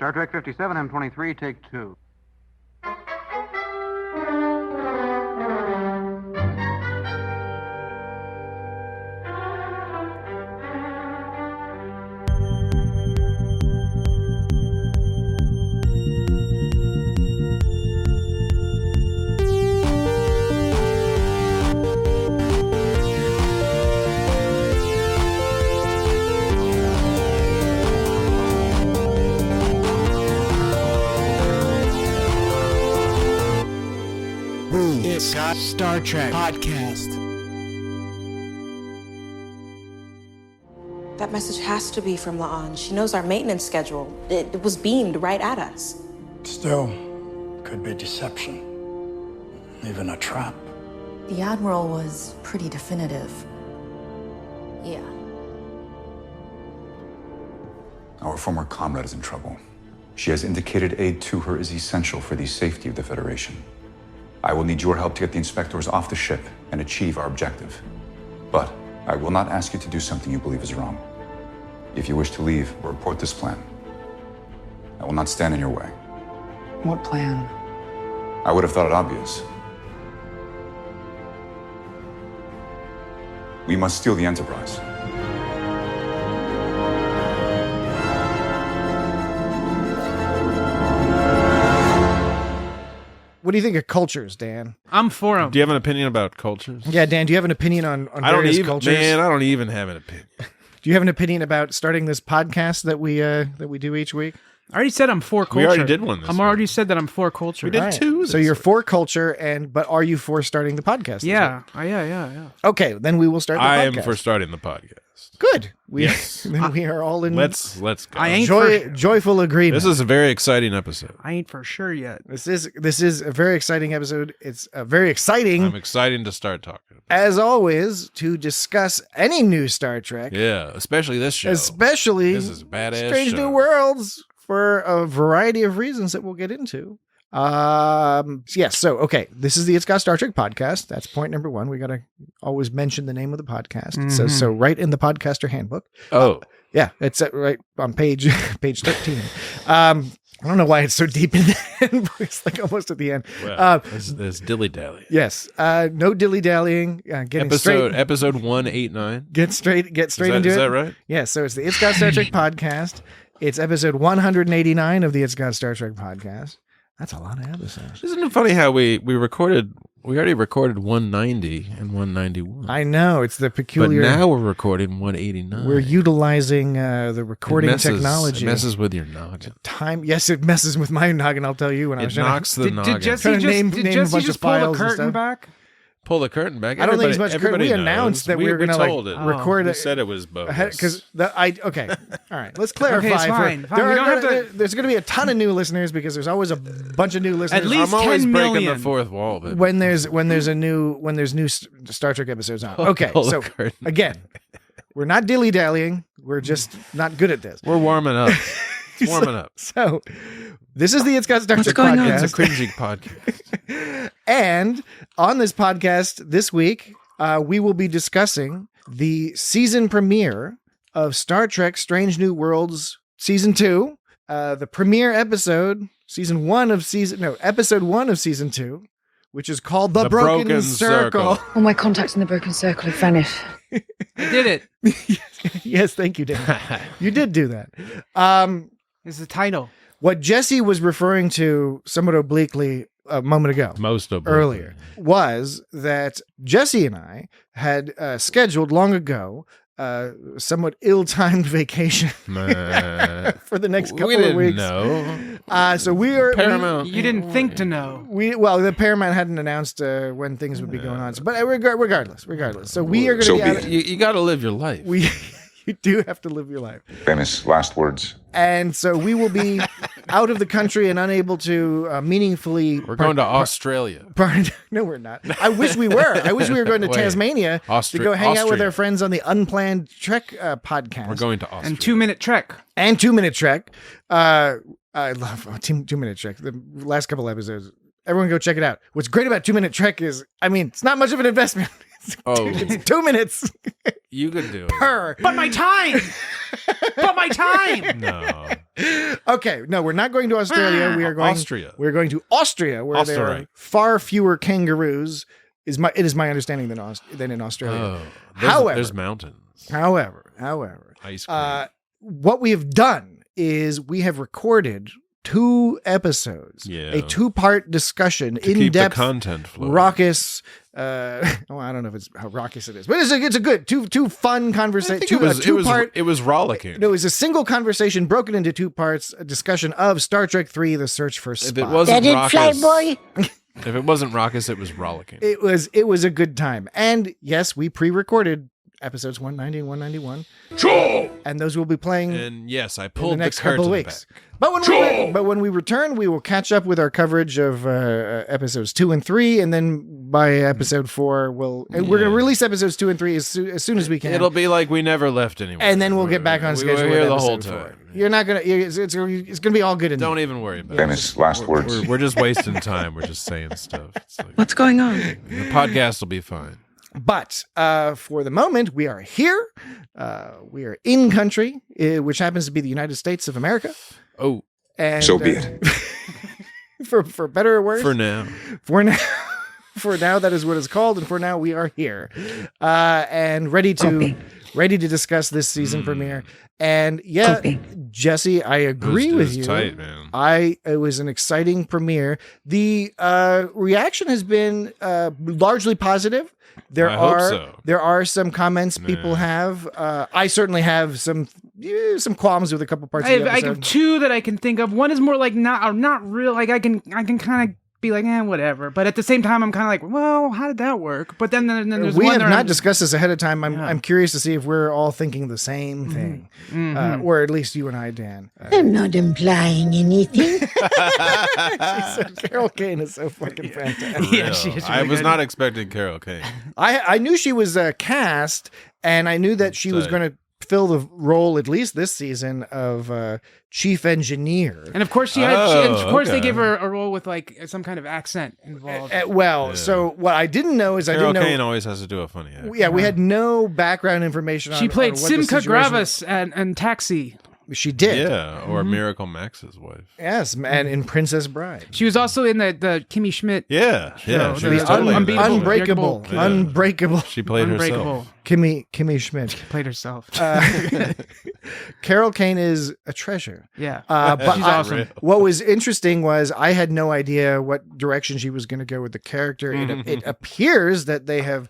Star Trek 57, M23, take 2. Star Trek podcast. That message has to be from La'an. She knows our maintenance schedule. It was beamed right at us. Still, could be deception. Even a trap. The Admiral was pretty definitive. Yeah. Our former comrade is in trouble. She has indicated aid to her is essential for the safety of the Federation. I will need your help to get the inspectors off the ship and achieve our objective. But I will not ask you to do something you believe is wrong. If you wish to leave or report this plan, I will not stand in your way. What plan? I would have thought it obvious. We must steal the Enterprise. What do you think of cultures, Dan? I'm for them. Do you have an opinion about cultures? Yeah, Dan, do you have an opinion on various cultures? Man, I don't even have an opinion. Do you have an opinion about starting this podcast that we do each week? I already said I'm for culture. We already did one this I'm week. already said that I'm for culture. We did two. So you're for culture, but are you for starting the podcast? Yeah. Yeah. Okay, then we will start the podcast. I am for starting the podcast. Good. Yes. Then we are all in Let's go. I ain't joyful agreement. This is a very exciting episode. I ain't for sure yet. This is a very exciting episode. It's very exciting. I'm excited to start talking. As always, to discuss any new Star Trek. Yeah, especially this show. Especially this is a badass Strange show. New Worlds for a variety of reasons that we'll get into. Yes. So, okay. This is the It's Got Star Trek podcast. That's point number one. We got to always mention the name of the podcast. Mm-hmm. So right in the podcaster handbook. Oh, Yeah. It's right on page 13. I don't know why it's so deep in the It's like almost at the end. well, there's dilly-dally. Yes. No dilly-dallying. Getting straight. Episode 189. Get straight into it. Is that right? Yeah. So it's the It's Got Star Trek podcast. It's episode 189 of the It's Got Star Trek podcast. That's a lot of episodes. Isn't it funny how we already recorded 190 and 191. I know. It's the peculiar. But now we're recording 189. We're utilizing the recording technology. It messes with your noggin. Yes, it messes with my noggin. I'll tell you when I was It knocks the noggin. Did Jesse Trying to just, name did a Jesse bunch just of pull the files and curtain stuff. back? Pull the curtain back. I don't think it's much. Everybody We announced that we were going to told it. record We it. said it was bogus. Because okay, all right. Let's clarify. Okay, it's fine. There We are don't have to- there's going to be a ton of new listeners because there's always a bunch of new listeners. At least I'm always 10 breaking million. the fourth wall. But when there's new Star Trek episodes on. Okay, Pull the so curtain. again, we're not dilly dallying. We're just not good at this. we're warming up. It's warming up. So this is the It's Got Star Trek going on? podcast. It's a cringy podcast. And on this podcast this week, we will be discussing the season premiere of Star Trek Strange New Worlds Season 2, the premiere episode, episode 1 of Season 2, which is called The Broken Circle. All my contacts in the broken circle have vanished. I did it. Yes, thank you, Dan. You did do that. It's the title. What Jesse was referring to somewhat obliquely a moment ago, Most of earlier, was that Jesse and I had scheduled long ago somewhat ill-timed vacation for the next couple of weeks. No. So we are Paramount. You didn't think to know. the Paramount hadn't announced when things would be going on. So, but regardless. So we are going to be You got to live your life. You do have to live your life. Famous last words. And so we will be out of the country and unable to meaningfully. We're going to Australia. No, we're not. I wish we were. I wish we were going to Wait. Tasmania to go hang out with Austria. our friends on the Unplanned Trek podcast. We're going to Australia. And 2-minute trek. And 2-minute Trek. I love 2-minute Trek. The last couple episodes. Everyone go check it out. What's great about 2-minute Trek is, it's not much of an investment. It's 2 minutes You could do it. per. But my time! But my time! No. Okay, no, we're not going to Australia. We are going Austria. We're going to Austria, where there are Österreich. far fewer kangaroos. It is my understanding than in Australia. Oh, However, there's mountains. However, Ice cream. what we have done is we have recorded 2 episodes, Yeah. a 2-part discussion, to keep the in-depth, content flowing. raucous. I don't know if it's how raucous it is, but it's a good two fun conversation. It was rollicking. No, it was a single conversation broken into 2 parts. A discussion of Star Trek 3: The Search for Spock. If it wasn't raucous, if it wasn't raucous, it was rollicking. It was a good time, and yes, we pre-recorded episodes 190 and 191. And those will be playing And yes, I in pulled the next the couple curtain of weeks. back. But when we return, we will catch up with our coverage of episodes 2 and 3, and then by episode 4, we're going to release episodes 2 and 3 as soon as we can. It'll be like we never left anywhere. And then we'll get back on schedule. We were with here the whole episode 4. time. You're not gonna. It's gonna be all good. Don't even worry about Famous it. last words. We're just wasting time. We're just saying stuff. It's like, What's going on? the podcast will be fine. But for the moment, we are here. We are in country, which happens to be the United States of America. Oh, And So be it. for better or worse, for now. for now. For now, that is what it's called, and for now, we are here and ready to discuss this season premiere. And yeah, Jesse, I agree It with was you. tight, man. It was an exciting premiere. The reaction has been largely positive. I hope so. There are some comments people have. I certainly have some qualms with a couple parts I of the have episode. 2 that I can think of. One is more like not real. Like I can kind of be like, whatever. But at the same time, I'm kind of like, well, how did that work? But then there's We one have that not I'm- discussed this ahead of time. I'm curious to see if we're all thinking the same thing, or at least you and I, Dan. I'm not implying anything. Carol Kane is so fucking fantastic. Yeah, she is I really was good. not expecting Carol Kane. I knew she was cast, and I knew that she was Tight. going to fill the role, at least this season, of chief engineer. And of course, they okay. give her a role with like some kind of accent involved. So what I didn't know is Carol I didn't Kane know. always has to do a funny accent. Yeah, we had no background information. She on played what the Simca situation- Gravis and Taxi. She did. Yeah, or Miracle Max's wife. Yes, and in Princess Bride. She was also in the Kimmy Schmidt. Yeah, Show, she the was totally in that. Unbreakable. Yeah. Unbreakable. She played Unbreakable. herself. Kimmy Schmidt. Played herself. Carol Kane is a treasure. Yeah. But She's awesome. What was interesting was I had no idea what direction she was going to go with the character. It appears that they have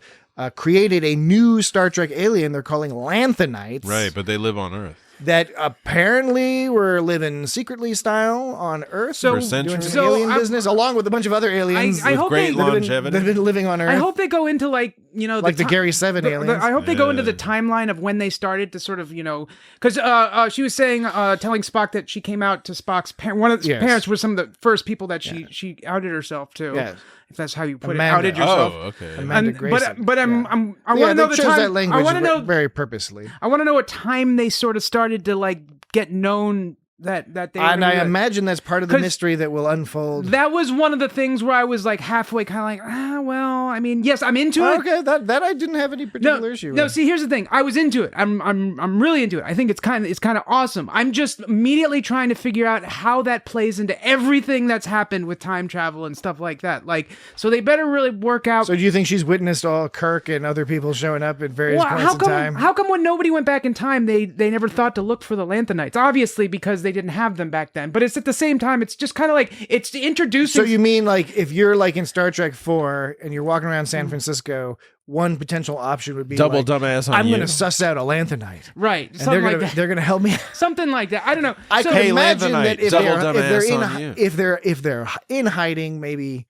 created a new Star Trek alien they're calling Lanthanites. Right, but they live on Earth. That apparently were living secretly style on Earth. So- For doing centuries. some alien business, along with a bunch of other aliens I With hope great they- that have longevity. been living on Earth. I hope they go into like like the Gary 7 aliens. I hope they go into the Yeah. timeline of when they started to sort of because she was saying telling Spock that she came out to Spock's one of his Yes. parents were some of the first people that she outed herself to. Yes. If that's how you put Amanda. it, outed yourself. Oh, okay. Amanda And, Grayson. but I Yeah. want Yeah, to know they the chose time. that language I want to know. very purposely. I want to know what time they sort of started to like get known that they. were And gonna I do that. imagine that's part of the 'Cause mystery that will unfold. That was one of the things where I was like halfway, kind of like, well, I mean, yes, I'm into it. Okay, that I didn't have any particular issue No, with. see, here's the thing. I was into it. I'm really into it. I think it's kind of awesome. I'm just immediately trying to figure out how that plays into everything that's happened with time travel and stuff like that. Like, so they better really work out. So do you think she's witnessed all Kirk and other people showing up at various points how in come? time? How come when nobody went back in time, they never thought to look for the Lanthanites? Obviously, because they didn't have them back then. But it's at the same time, it's just kind of like it's introducing. So you mean like if you're like in Star Trek 4 and you're walking around San Francisco, one potential option would be Double like, dumbass on I'm you. going to suss out a Lanthanite. right? And Something like that. they're gonna help me. Something like that. I don't know. I So- can Hey, imagine Lanthanite, that if double they're dumbass on you. if they're in hiding, maybe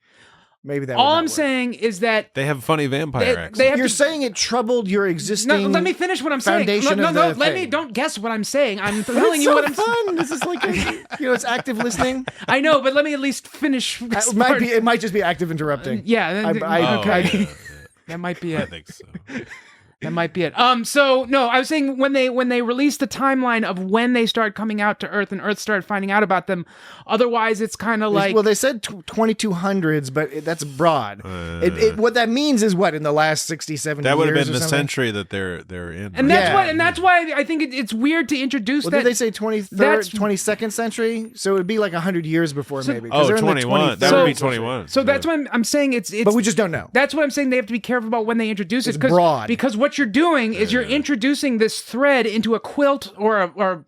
that. all would I'm not work. saying is that They have funny vampire accents. they have You're to, saying it troubled your existing. No, let me finish what I'm saying. foundation No, of no, the let me. thing. Don't guess what I'm saying. I'm But telling it's you so what I'm. fun. This is like it's active listening. I know, but let me at least finish. This It might part. be. It might just be active interrupting. Yeah, then- I- Oh, yeah, that might be I it. think so. That might be it. So no, I was saying when they released the timeline of when they started coming out to Earth and Earth started finding out about them. Otherwise, it's kind of like, well, they said 2200s, but that's broad. What that means is what in the last 60, 70 years. That would have been the something? century that they're in. And that's why I think it's weird to introduce well, that. Did they say 23rd, 22nd century? So it would be like 100 years before maybe. Oh, 21. That would be 21. So that's what I'm saying. It's but we just don't know. That's what I'm saying. They have to be careful about when they introduce it. It's broad. Because what you're doing is you're introducing this thread into a quilt or a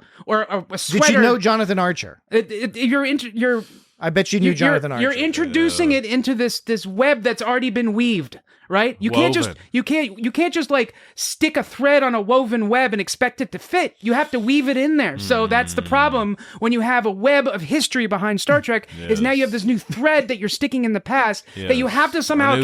sweater. Did you know Jonathan Archer? You're I bet you knew Jonathan Archer. You're introducing it into this web that's already been weaved, right? You can't just like stick a thread on a woven web and expect it to fit. You have to weave it in there. So that's the problem when you have a web of history behind Star Trek. Is now you have this new thread that you're sticking in the past that you have to somehow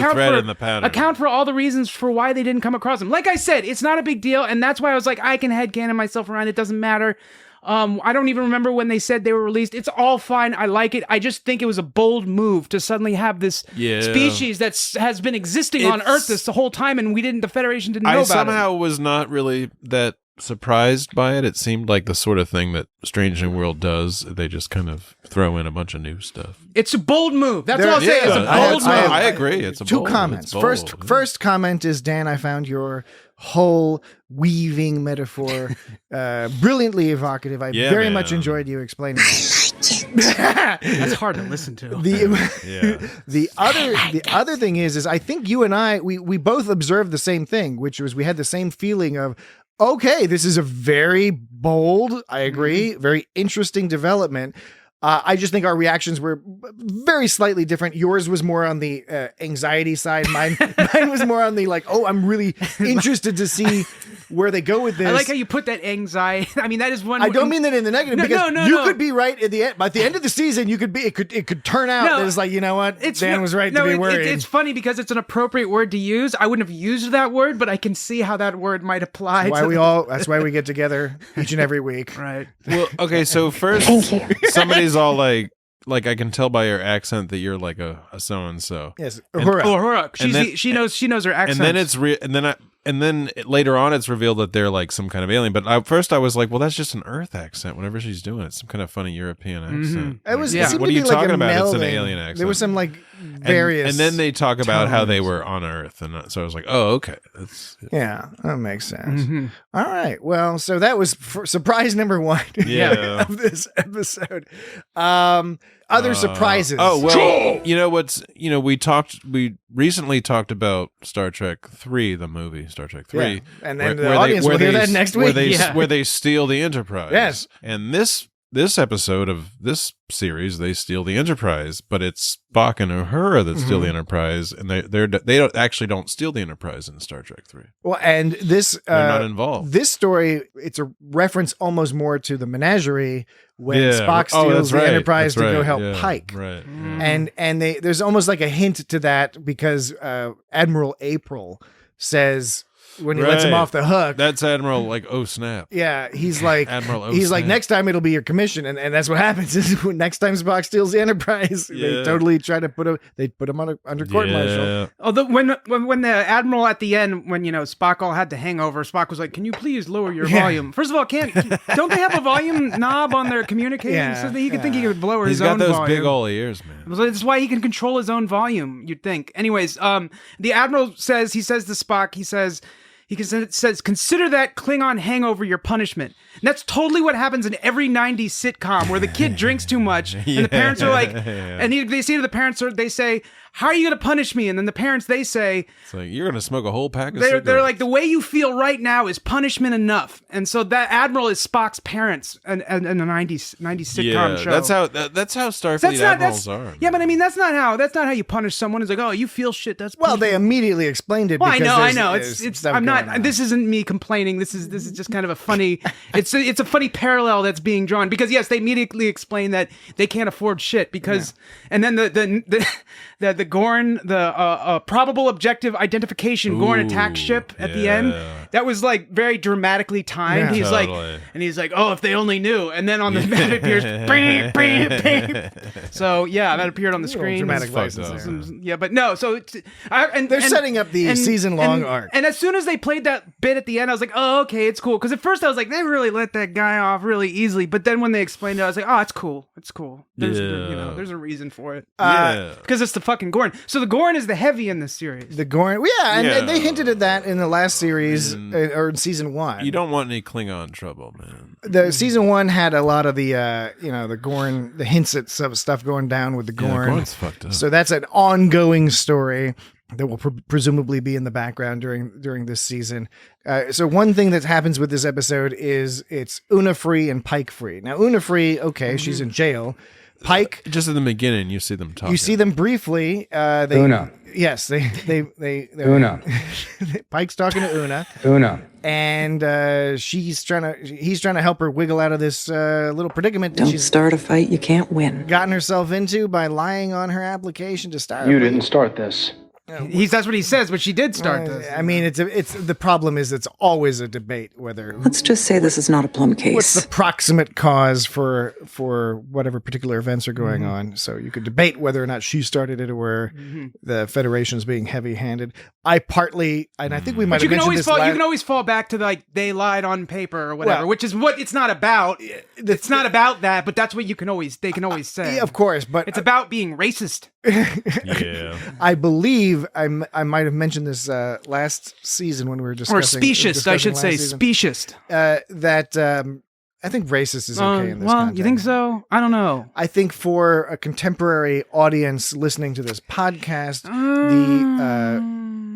account for all the reasons for why they didn't come across them. Like I said, it's not a big deal, and that's why I was like, I can headcanon myself around. It doesn't matter. I don't even remember when they said they were released. It's all fine. I like it. I just think it was a bold move to suddenly have this species that has been existing on Earth this the whole time, and the Federation didn't know about it. I somehow was not really that surprised by it. It seemed like the sort of thing that Strange New World does. They just kind of throw in a bunch of new stuff. It's a bold move. That's all I'm saying. It's a bold move. I agree. It's a two bold, comments. It's bold. First comment is, Dan, I found your whole weaving metaphor brilliantly evocative. I very much enjoyed you explaining that. That's hard to listen to. The other thing is I think you and I we both observed the same thing, which was we had the same feeling of, okay, this is a very bold, I agree, very interesting development. I just think our reactions were very slightly different. Yours was more on the anxiety side. Mine was more on the like, oh, I'm really interested to see where they go with this. I like how you put that anxiety. I mean, that is one. I don't mean that in the negative, because you could be right at the end. By the end of the season, you could be. It could turn out that it's like, you know what, Dan was right to be worried. It's funny because it's an appropriate word to use. I wouldn't have used that word, but I can see how that word might apply. That's why we get together each and every week. Right. Well, okay. So first, somebody's all like I can tell by your accent that you're like a so and so. Yes, Uhura. She knows her accent. And then later on, it's revealed that they're like some kind of alien. But at first, I was like, well, that's just an Earth accent. Whenever she's doing it, some kind of funny European accent. It was. What are you talking about? It's an alien accent. There was some like various. And then they talk about how they were on Earth, and so I was like, oh, okay, yeah, that makes sense. All right, well, so that was surprise number one. Of this episode. Other surprises. Oh well, you know what's we recently talked about Star Trek 3, the movie Star Trek 3, and then the audience will hear that next week. Where they steal the Enterprise. Yes, and this episode of this series, they steal the Enterprise, but it's Spock and Uhura that steal the Enterprise, and they don't steal the Enterprise in Star Trek 3. Well, and they're not involved. This story, it's a reference almost more to the Menagerie when Spock steals the Enterprise to go help Pike. Right. And there's almost like a hint to that because Admiral April says, when he lets him off the hook, that's Admiral like, oh snap. Yeah, he's like Admiral. He's like, next time it'll be your commission, and that's what happens. Is next time Spock steals the Enterprise, they totally try to put him under court martial. Although when the Admiral at the end, when Spock all had the hangover, Spock was like, "Can you please lower your volume?" First of all, don't they have a volume knob on their communicating so that he could think he could lower his own volume? He's got those big old ears, man. That's why he can control his own volume. You'd think. Anyways, the Admiral says to Spock, he says, consider that Klingon hangover your punishment. And that's totally what happens in every 90s sitcom where the kid drinks too much and the parents are like, and they say to the parents, they say, how are you going to punish me? And then the parents, they say, it's like, you're going to smoke a whole pack of cigarettes. They're like, the way you feel right now is punishment enough. And so that Admiral is Spock's parents in the 90s sitcom show. That's how Starfleet admirals are. Yeah, but I mean, that's not how you punish someone. It's like, oh, you feel shit. That's punishment. Well, they immediately explained it. Well, I know. I'm not. This isn't me complaining. This is just kind of a funny. It's a funny parallel that's being drawn because yes, they immediately explain that they can't afford shit because, and then the Gorn, the probable objective identification Gorn attack ship at the end, that was like very dramatically timed. Yeah. He's like, oh, if they only knew. And then on the map it appears, bing, bing, bing. So yeah, that appeared on the screen. Dramatic license there. Yeah, but no. So they're setting up the season-long arc. And as soon as they played that bit at the end, I was like, oh, okay, it's cool. Because at first I was like, they really let that guy off really easily. But then when they explained it, I was like, oh, it's cool. It's cool. There's a reason for it. Because it's the fucking Gorn. So the Gorn is the heavy in this series. The Gorn, and they hinted at that in the last series or in season 1. You don't want any Klingon trouble, man. The season 1 had a lot of the the Gorn, the hints at some stuff going down with the Gorn. Gorn's fucked up. So that's an ongoing story that will presumably be in the background during this season. So one thing that happens with this episode is it's Una free and Pike free. Now Una free, she's in jail. Pike, just in the beginning, you see them talking. You see them briefly. Una. Yes, they Una. Pike's talking to Una. Una. And he's trying to help her wiggle out of this little predicament that Don't she's start a fight you can't win. gotten herself into by lying on her application to start. You didn't start this. That's what he says, but she did start this. I mean, it's the problem is it's always a debate whether. Let's just say this is not a plum case. What's the proximate cause for whatever particular events are going on? So you could debate whether or not she started it or the Federation's being heavy-handed. I think we might have mentioned this. You can always fall back to like they lied on paper or whatever, which is what it's not about. It's not about that, but that's what they can always say. Yeah, of course, but it's about being racist. Yeah, I believe I might have mentioned this last season when we were discussing. Or specious, I should say, specious. I think racist is okay in this context. You think so? I don't know. I think for a contemporary audience listening to this podcast,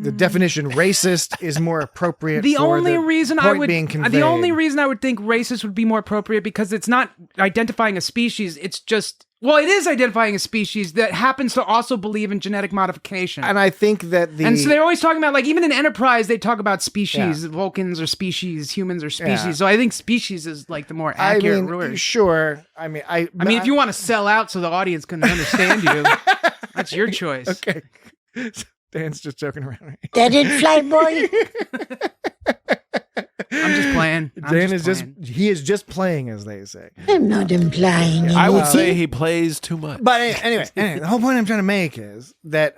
the definition racist is more appropriate. The only reason I would think racist would be more appropriate because it's not identifying a species. It's just. Well, it is identifying a species that happens to also believe in genetic modification. And I think that And so they're always talking about, like, even in Enterprise, they talk about species. Yeah. Vulcans are species, humans are species. Yeah. So I think species is, like, the more accurate word. Sure. If you want to sell out so the audience can understand you, that's your choice. Okay. Dan's just joking around. Right? That it, fly boy? I'm just playing. He is just playing, as they say. I'm not implying anything. I would say he plays too much. But anyway, the whole point I'm trying to make is that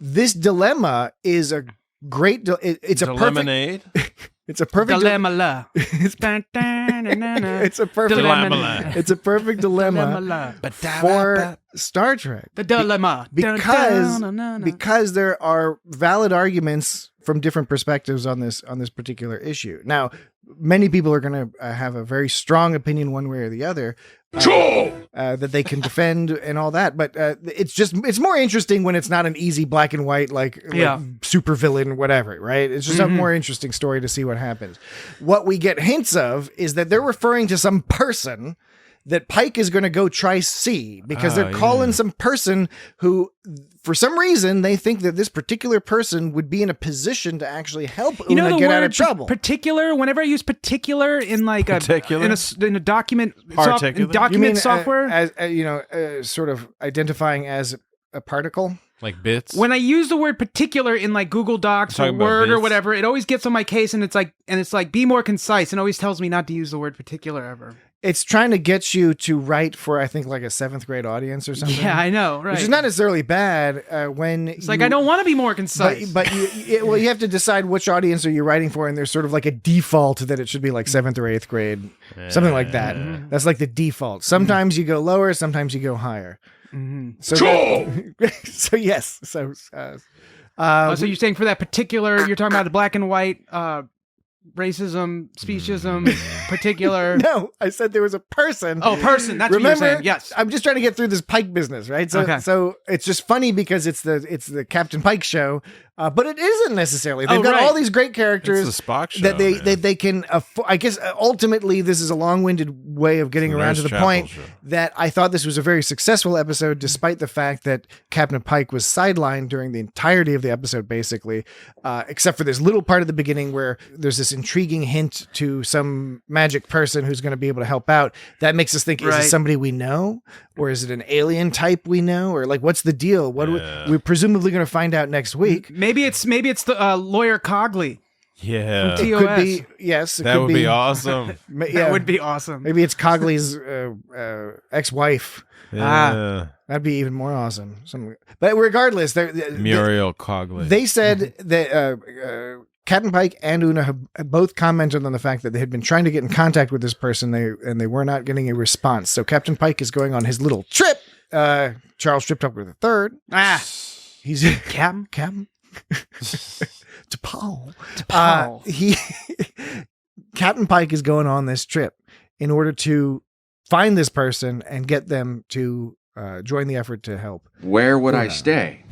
this dilemma is a great. It's a lemonade. It's a perfect dilemma. It's a perfect dilemma. It's a perfect dilemma for Star Trek. The dilemma because there are valid arguments from different perspectives on this particular issue. Now, many people are going to have a very strong opinion one way or the other that they can defend and all that. But it's more interesting when it's not an easy black and white like super villain whatever, right? It's just a more interesting story to see what happens. What we get hints of is that they're referring to some person that Pike is going to go try see because they're calling some person who, for some reason, they think that this particular person would be in a position to actually help Una get out of trouble. Particular. Whenever I use particular in like in a document software, as sort of identifying as a particle. Like bits. When I use the word particular in like Google Docs or Word or whatever, it always gets on my case and it's like be more concise and always tells me not to use the word particular ever. It's trying to get you to write for, I think, like a 7th grade audience or something. Yeah, I know, right. Which is not necessarily bad when it's like, I don't want to be more concise. But you have to decide which audience are you writing for, and there's sort of like a default that it should be like 7th or 8th grade, something like that. That's like the default. Sometimes you go lower, sometimes you go higher. So yes. So you're saying for that particular, you're talking about the black and white racism, speciesism, particular. No, I said there was a person. Oh, person. That's what you're saying. Yes. I'm just trying to get through this Pike business, right? So it's just funny because it's the Captain Pike show, but it isn't necessarily. They've got all these great characters. It's the Spock show, that they can afford. I guess ultimately this is a long-winded way of getting around to the point that I thought this was a very successful episode, despite the fact that Captain Pike was sidelined during the entirety of the episode, basically, except for this little part at the beginning where there's this intriguing hint to some magic person who's going to be able to help out. That makes us think, is it somebody we know? Or is it an alien type we know? Or like, what's the deal? We're presumably going to find out next week. Maybe it's the lawyer Cogley. Yeah. From It could be, yes. It That could would be awesome. That would be awesome. Maybe it's Cogley's ex-wife. Yeah. That'd be even more awesome. But regardless, Muriel Cogley. they said that Captain Pike and Una have both commented on the fact that they had been trying to get in contact with this person, and they were not getting a response. So Captain Pike is going on his little trip. Charles tripped up with a third. He's Captain. To Paul. Captain Pike is going on this trip in order to find this person and get them to join the effort to help. Where would I stay?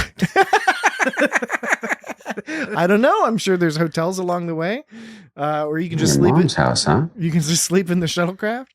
I don't know. I'm sure there's hotels along the way, or you can just sleep Mom's house, huh? You can just sleep in the shuttlecraft.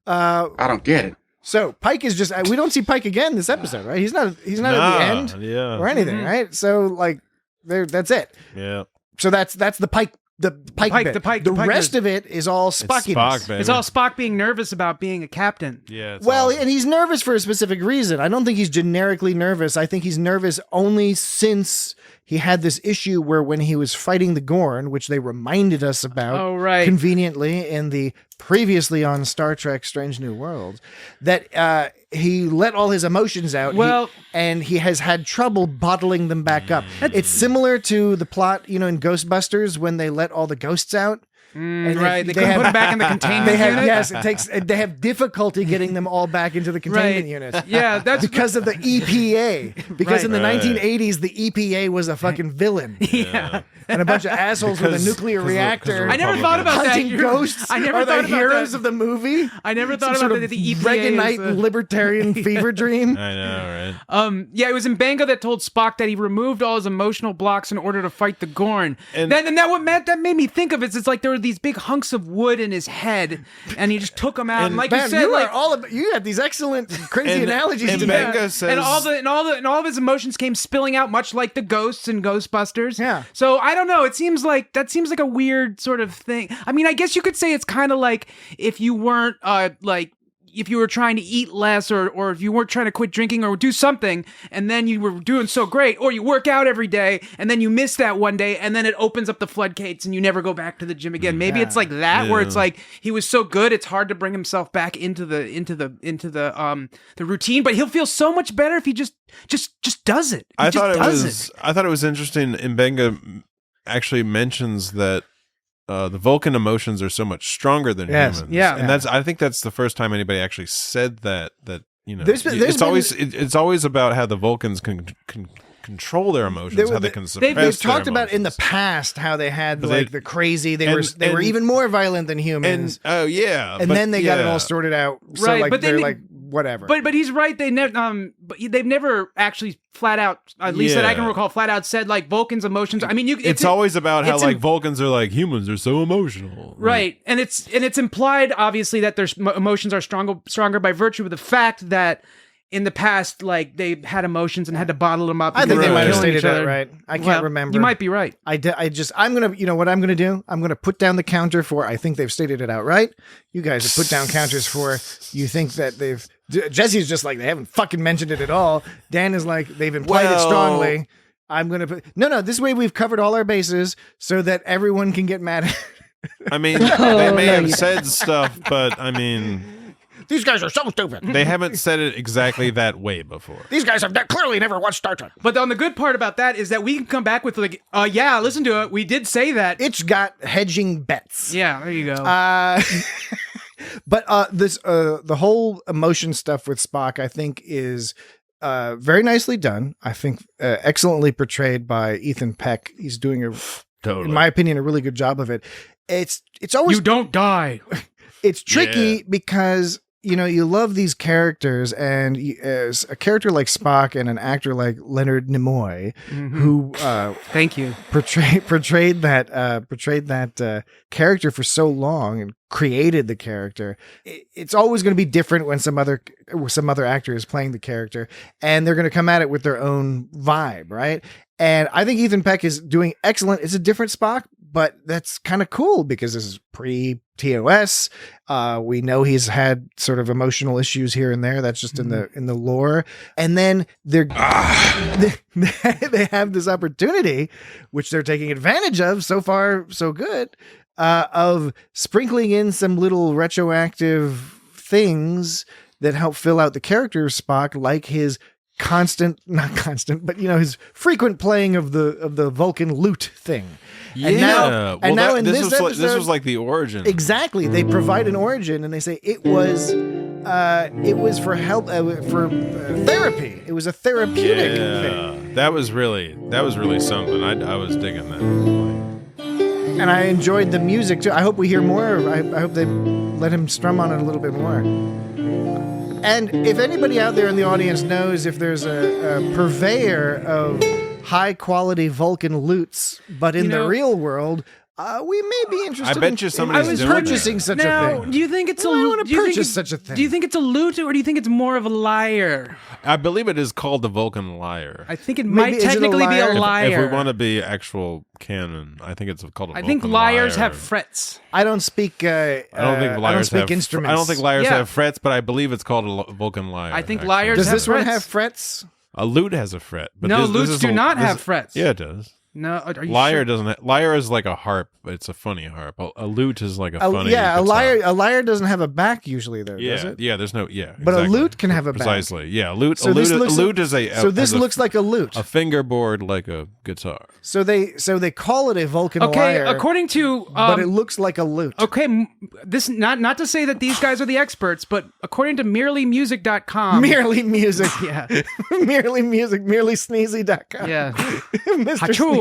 I don't get it. So Pike is just. We don't see Pike again this episode, right? He's not at the end or anything, right? So like, that's it. Yeah. So that's the Pike. The Pike bit. The rest bit. of it is all Spockiness. Spock, baby. It's all Spock being nervous about being a captain. Yeah. Well, and he's nervous for a specific reason. I don't think he's generically nervous. I think he's nervous only since he had this issue where when he was fighting the Gorn, which they reminded us about conveniently in the previously on Star Trek Strange New Worlds, that he let all his emotions out. And he has had trouble bottling them back up. It's similar to the plot, in Ghostbusters when they let all the ghosts out. They couldn't put them back in the containment unit. Yes, they have difficulty getting them all back into the containment unit. Yeah, that's because of the EPA. Because in the 1980s, the EPA was a fucking villain. Yeah. And a bunch of assholes with a nuclear reactor. I never thought about that. Hunting ghosts I never are thought the about heroes that. of the movie. I never thought Some about sort that. of The EPA Reaganite libertarian fever dream. I know, right? Yeah, it was Mbenga that told Spock that he removed all his emotional blocks in order to fight the Gorn. And that made me think of it. It's like there were these big hunks of wood in his head, and he just took them out. And like man, you said, you had these excellent, crazy analogies. And to Mbenga that. says, and all of his emotions came spilling out, much like the ghosts in Ghostbusters. Yeah. So I don't know. It seems like a weird sort of thing. I mean, I guess you could say it's kind of like if you weren't if you were trying to eat less or if you weren't trying to quit drinking or do something and then you were doing so great, or you work out every day and then you miss that one day and then it opens up the floodgates and you never go back to the gym again. Maybe it's like that where it's like he was so good it's hard to bring himself back into the routine, but he'll feel so much better if he just does it. I thought it was interesting. Mbenga actually mentions that the Vulcan emotions are so much stronger than humans. Yeah. And I think that's the first time anybody actually said that it's always about how the Vulcans can control their emotions, how they can suppress They've talked their about in the emotions. past how they had the crazy. They were even more violent than humans. And then they got it all sorted out. So Right, but they're they- like whatever. But he's right. They've never actually flat out, at least that I can recall, flat out said like Vulcan's emotions. I mean, it's always about how like Vulcans are like humans are so emotional, right? And it's implied obviously that their emotions are stronger by virtue of the fact that in the past, like they had emotions and had to bottle them up. I think they might have stated that other. right. I can't remember. You might be right. I'm gonna, what I'm gonna do? I'm gonna put down the counter for. I think they've stated it outright. You guys have put down counters for. You think that they've. Jesse's just like they haven't fucking mentioned it at all. Dan is like they've implied it strongly. I'm gonna put no. This way we've covered all our bases so that everyone can get mad. I mean, they may have said stuff, but I mean. These guys are so stupid. They haven't said it exactly that way before. These guys have clearly never watched Star Trek. But on the good part about that is that we can come back with like, listen to it. We did say that. It's got hedging bets. Yeah, there you go. But the whole emotion stuff with Spock, I think, is very nicely done. I think excellently portrayed by Ethan Peck. He's doing in my opinion, a really good job of it. It's always you don't die. It's tricky because you love these characters, and as a character like Spock and an actor like Leonard Nimoy, who thank you portrayed that character for so long and created the character. It's always going to be different when some other actor is playing the character, and they're going to come at it with their own vibe, right? And I think Ethan Peck is doing excellent. It's a different Spock, but that's kind of cool because this is pre-TOS. We know he's had sort of emotional issues here and there. That's just in the lore. And then they have this opportunity, which they're taking advantage of. So far, so good, of sprinkling in some little retroactive things that help fill out the character of Spock, like his not constant, but his frequent playing of the Vulcan lute thing. Yeah. And now in this episode, this was like the origin. Exactly. They provide an origin and they say it was for help, for therapy. It was a therapeutic thing. That was really something. I was digging that. And I enjoyed the music too. I hope we hear more. I hope they let him strum on it a little bit more. And if anybody out there in the audience knows if there's a purveyor of high-quality Vulcan lutes, but in the real world, we may be interested. I bet you somebody's purchasing such a thing. Do you think it's such a thing? Do you think it's a lute, or do you think it's more of a liar? I believe it is called the Vulcan Liar. I think it might technically be a liar. If we want to be actual canon, I think it's called a Vulcan Liar. I think liars have frets. I don't speak. I don't think liars have instruments. I don't think liars have frets, but I believe it's called a Vulcan Liar. I think liars have frets. Does this one have frets? A lute has a fret. But no, lutes do not have frets. Yeah, it does. No, are you lyre sure? doesn't. Lyre is like a harp. It's a funny harp. A lute is like a funny. Yeah, guitar. a lyre doesn't have a back usually, though. Yeah, does it? yeah. There's no. Yeah, but exactly. a lute can have a back. Precisely. Yeah, lute. So a lute is a. So this looks like a lute. A fingerboard like a guitar. So they call it a Vulcan lyre. Okay, according to. But it looks like a lute. Okay, this not to say that these guys are the experts, but according to merelymusic.com. Merely music. Yeah. Merely music. Merelysneezy.com. Yeah. Mr. Sneezy.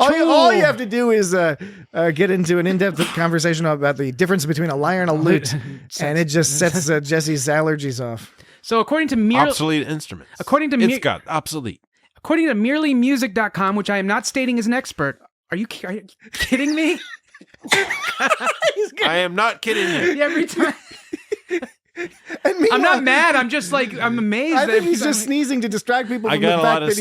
All you have to do is get into an in-depth conversation about the difference between a lyre and a lute, and it just sets Jesse's allergies off. So according to obsolete instruments. It's got obsolete. According to merelymusic.com, which I am not stating as an expert, are you kidding me? I am not kidding you. Every time. I'm not mad. I'm just I'm amazed. I think he's just sneezing to distract people from the fact that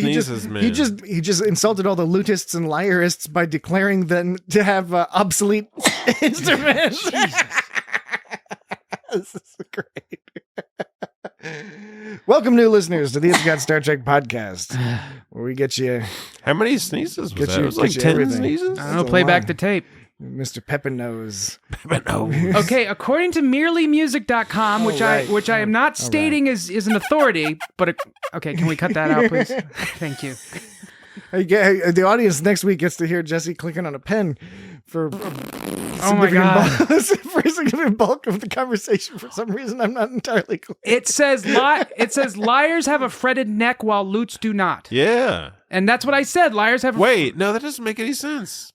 he just insulted all the lutists and lyrists by declaring them to have obsolete instruments. This is great. Welcome, new listeners, to the It's Got Star Trek podcast, where we get you. How many sneezes was that? It was like 10 sneezes? I don't know. Play back the tape. Mr. Pepper-Nose. Okay, according to merelymusic.com, which I am not stating is an authority, but okay, can we cut that out, please? Thank you. The audience next week gets to hear Jesse clicking on a pen for my God. For a significant bulk of the conversation. For some reason, I'm not entirely clear. It says liars have a fretted neck while lutes do not. Yeah. And that's what I said. Liars have no, that doesn't make any sense.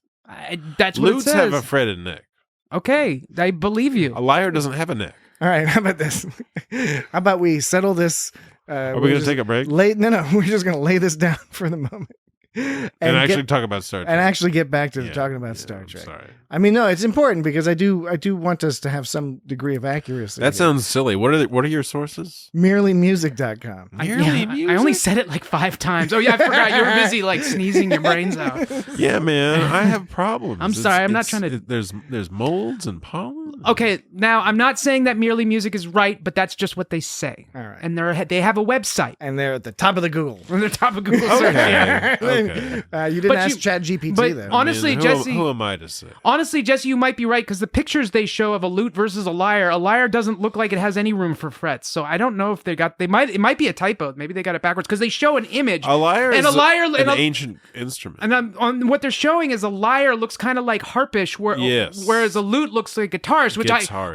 That's what Lutes it says. have a fretted neck. Okay, I believe you. A lyre doesn't have a neck. All right, how about this? How about we settle this? Are we going to take a break? No, we're just going to lay this down for the moment. And actually talk about Star Trek. And actually get back to talking about Star Trek. Sorry. I mean, no, it's important because I do want us to have some degree of accuracy. That sounds silly. What are your sources? Merelymusic.com. I only said it like 5 times. Oh yeah, I forgot. You were busy like sneezing your brains out. Yeah, man, I have problems. I'm sorry. I'm not trying to. There's molds and pollen. Okay, now I'm not saying that Merely Music is right, but that's just what they say. All right. And they have a website. And they're at the top of the Google. They're at the top of Google. Okay. You didn't ask ChatGPT though. Honestly, Jesse, who am I to say? Honestly, Jesse, you might be right because the pictures they show of a lute versus a lyre doesn't look like it has any room for frets. So I don't know if it might be a typo. Maybe they got it backwards because they show an image. A lyre and is an ancient instrument. And on what they're showing is a lyre looks kind of like harpish, whereas a lute looks like guitarish,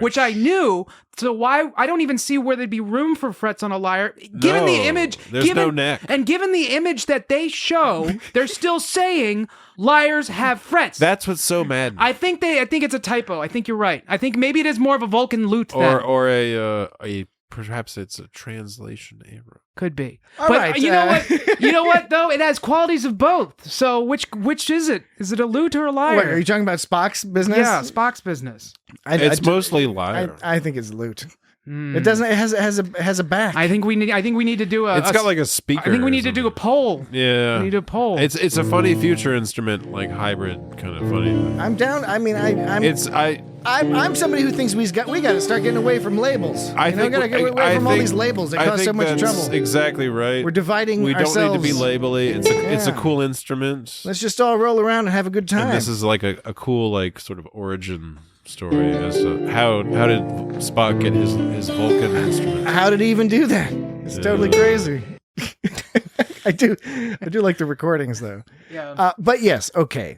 which I knew. So why I don't even see where there'd be room for frets on a lyre. Given the image, there's no neck. And given the image that they show, they're still saying lyres have frets. That's what's so mad. I think it's a typo. I think you're right. I think maybe it is more of a Vulcan lute or a perhaps it's a translation error. Could be. All but right, you know what? You know what though? It has qualities of both. So which is it? Is it a lute or a lyre? Wait, are you talking about Spock's business? Yeah, Spock's business. It's mostly lyre. I think it's lute. It doesn't. It has a back. I think we need to do a. It's got like a speaker. I think we or need to do a poll. Yeah. We need to do a poll. It's a funny future instrument, like hybrid kind of funny. I'm down. I mean, I'm somebody who thinks we got to start getting away from labels. I think got to get away from all these labels that cause so much that's trouble. Exactly right. We're dividing We ourselves. don't need to be labely. It's a cool instrument. Let's just all roll around and have a good time. And this is like a cool like sort of origin story as to how did Spock get his Vulcan instrument? How did he even do that? It's totally crazy. I do like the recordings though. Yeah. But yes, okay.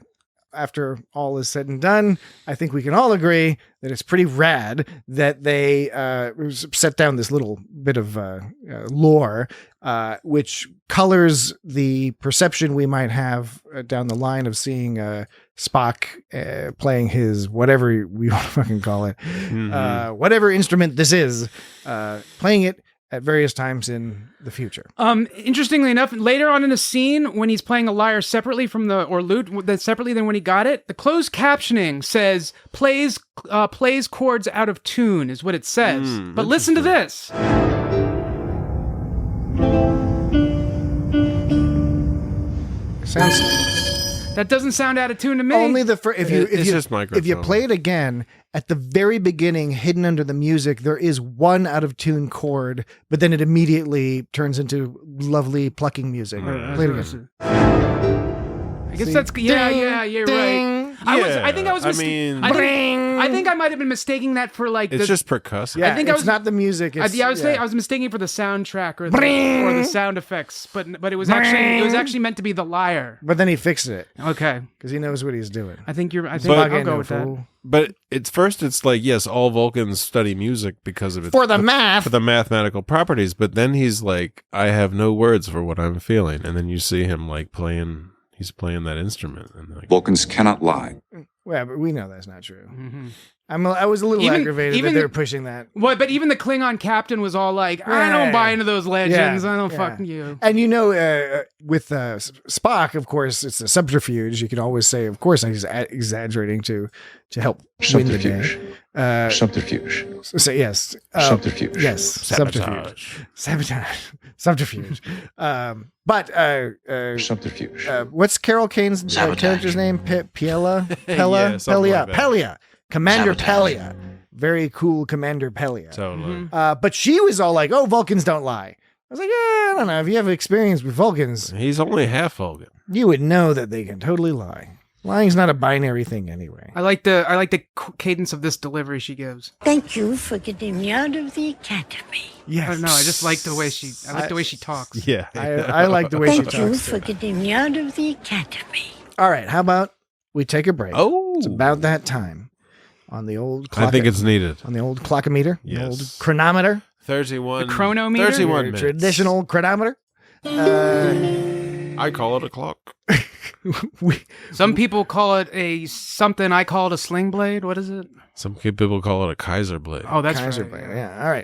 After all is said and done, I think we can all agree that it's pretty rad that they set down this little bit of lore, which colors the perception we might have down the line of seeing Spock playing his whatever we want to fucking call it, whatever instrument this is, playing it at various times in the future. Interestingly enough, later on in a scene when he's playing a lyre separately from lute separately than when he got it, the closed captioning says plays chords out of tune is what it says. But listen to this. That doesn't sound out of tune to me. Only the just microphone. If you play it again, at the very beginning, hidden under the music, there is one out of tune chord, but then it immediately turns into lovely plucking music. Play it again. I guess that's you're right. I think I might have been mistaking that for like it's just percussive. Yeah, I think it's not the music. I was mistaking it for the soundtrack or the sound effects, but it was actually meant to be the lyre. But then he fixed it. Okay, because he knows what he's doing. I think I'll go with that. But it's like, yes, all Vulcans study music because of it for the mathematical properties. But then he's like, I have no words for what I'm feeling, and then you see him like playing. He's playing that instrument. And like, Vulcans cannot lie. Well, but we know that's not true. Mm-hmm. I was a little aggravated that they're pushing that. Well, but even the Klingon captain was all like, I don't buy into those legends. I don't fucking you. And with Spock, of course, it's a subterfuge. You can always say, of course, he's exaggerating to help win the day. Subterfuge. So yes. Subterfuge. Yes. Sabotage. Subterfuge. But subterfuge. What's Carol Kane's character's name? Pelia? Pelia. Commander Pelia. Very cool Commander Pelia. Totally. But she was all like, oh, Vulcans don't lie. I was like, I don't know. If you have experience with Vulcans, he's only half Vulcan. You would know that they can totally lie. Lying's not a binary thing anyway. I like the cadence of this delivery she gives. Thank you for getting me out of the academy. Yes. I don't know. I just like the way she talks. Yeah. I like the way she talks. Thank you for getting me out of the academy. All right. How about we take a break? Oh. It's about that time on the old clock. I think it's needed. On the old clockometer. Yes. The old chronometer. 31. The chronometer? 31 minutes. Traditional chronometer. I call it a clock. Some people call it something. I call it a sling blade. What is it? Some people call it a Kaiser blade. Oh, that's Kaiser right. blade. Yeah. All right.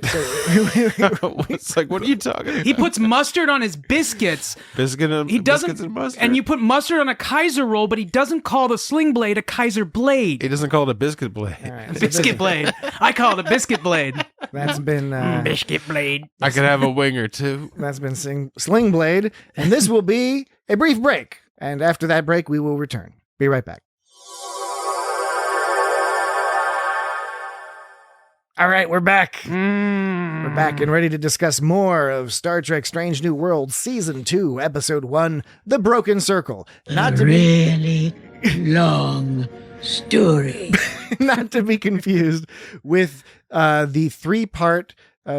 It's like, what are you talking about? He puts mustard on his biscuits. Biscuits and mustard. And you put mustard on a Kaiser roll, but he doesn't call the sling blade a Kaiser blade. He doesn't call it a biscuit blade. Right, biscuit blade. I call it a biscuit blade. That's been biscuit blade. I could have a wing or two. That's been Sling Blade, and this will be a brief break. And after that break, we will return. Be right back. All right, we're back. We're back and ready to discuss more of Star Trek Strange New Worlds Season 2, Episode 1, The Broken Circle. Not to really long story. Not to be confused with the 3-part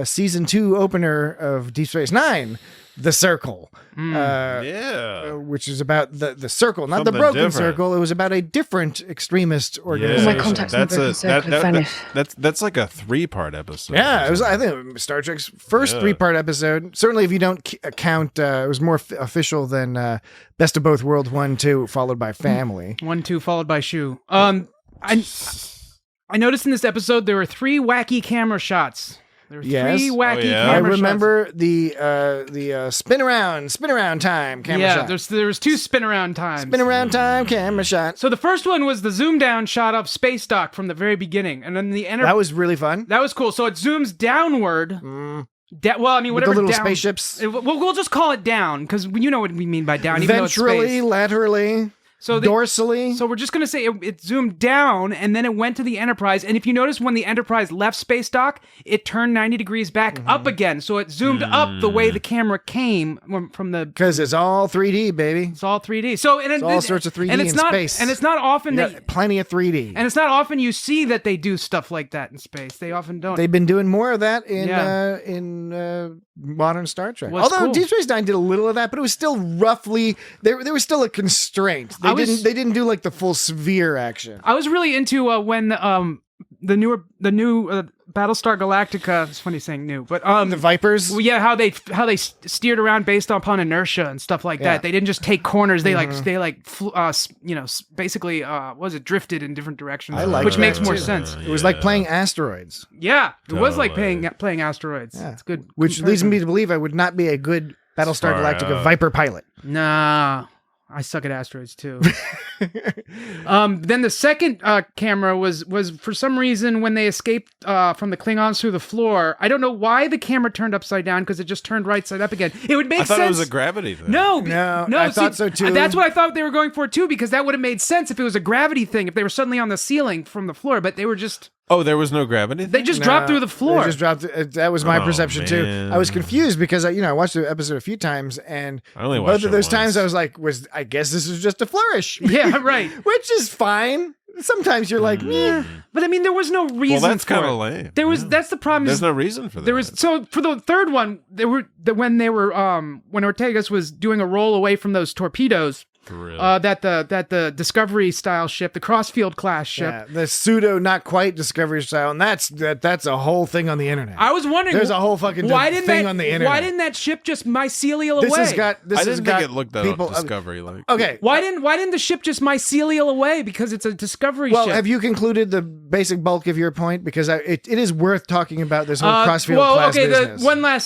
Season 2 opener of Deep Space Nine, The Circle. Which is about the circle, not Something the broken different. circle. It was about a different extremist organization. All my contacts in the broken circle have vanished. That's like a 3-part episode. Yeah, it was. I think Star Trek's first 3-part episode. Certainly, if you don't count, it was more official than Best of Both Worlds 1, 2, followed by Family. 1, 2, followed by Shoe. I noticed in this episode there were 3 wacky camera shots. There were Yes. 3 wacky Oh, yeah? I camera remember the spin around time camera shot. there was 2 spin around times. Spin around time camera shot. So the first one was the zoom down shot of space dock from the very beginning, and then That was really fun. that was cool. So it zooms downward. Well, I mean, With the whatever little down, spaceships. We'll just call it down because you know what we mean by down. Even though it's Ventrally, space. laterally, dorsally. So we're just going to say it zoomed down and then it went to the Enterprise. And if you notice when the Enterprise left space dock, it turned 90 degrees back up again. So it zoomed up the way the camera came from the... Because it's all 3D, baby. It's all 3D. So it's all sorts of 3D and it's in not, space. And it's not often that... Plenty of 3D. And it's not often you see that they do stuff like that in space. They often don't. They've been doing more of that in modern Star Trek. Well, it's although cool. Deep Space Nine did a little of that, but it was still roughly... There was still a constraint. They didn't do like the full sphere action. I was really into when the new Battlestar Galactica. It's funny saying new, but the Vipers. Well, yeah, how they steered around based upon inertia and stuff like that. They didn't just take corners. They basically was it drifted in different directions. I like which that makes more too. sense. It was like playing asteroids. Yeah, it was like Totally. playing asteroids. Yeah. It's good. Which leads me to believe I would not be a good Battlestar Galactica Viper pilot. Nah. I suck at asteroids too. Then the second camera was for some reason when they escaped from the Klingons through the floor. I don't know why the camera turned upside down because it just turned right side up again. It would make sense. I thought it was a gravity thing. No, I thought so too. That's what I thought they were going for too, because that would have made sense if it was a gravity thing. If they were suddenly on the ceiling from the floor, but they were just. Oh, there was no gravity thing? They just dropped through the floor. They just dropped. That was my perception too. man. I was confused because I watched the episode a few times, and I only both watched of it those once. times I was like, I guess this is just a flourish. Yeah, right. Which is fine. Sometimes you're like, meh. But I mean, there was no reason. Well, that's for kind it. of lame. There was. That's the problem. There's no reason for that. There was for the third one. When Ortegas was doing a roll away from those torpedoes. Really? That the Discovery style ship, the Crossfield class ship, Yeah, the pseudo not quite Discovery style, and that's a whole thing on the internet. I was wondering, there's a whole fucking thing on the internet. Why didn't that ship just mycelial This away? I didn't think it looked that up Discovery like. Okay, why didn't the ship just mycelial away? Because it's a Discovery well, ship. have you concluded the basic bulk of your point? Because it is worth talking about this whole Crossfield class business.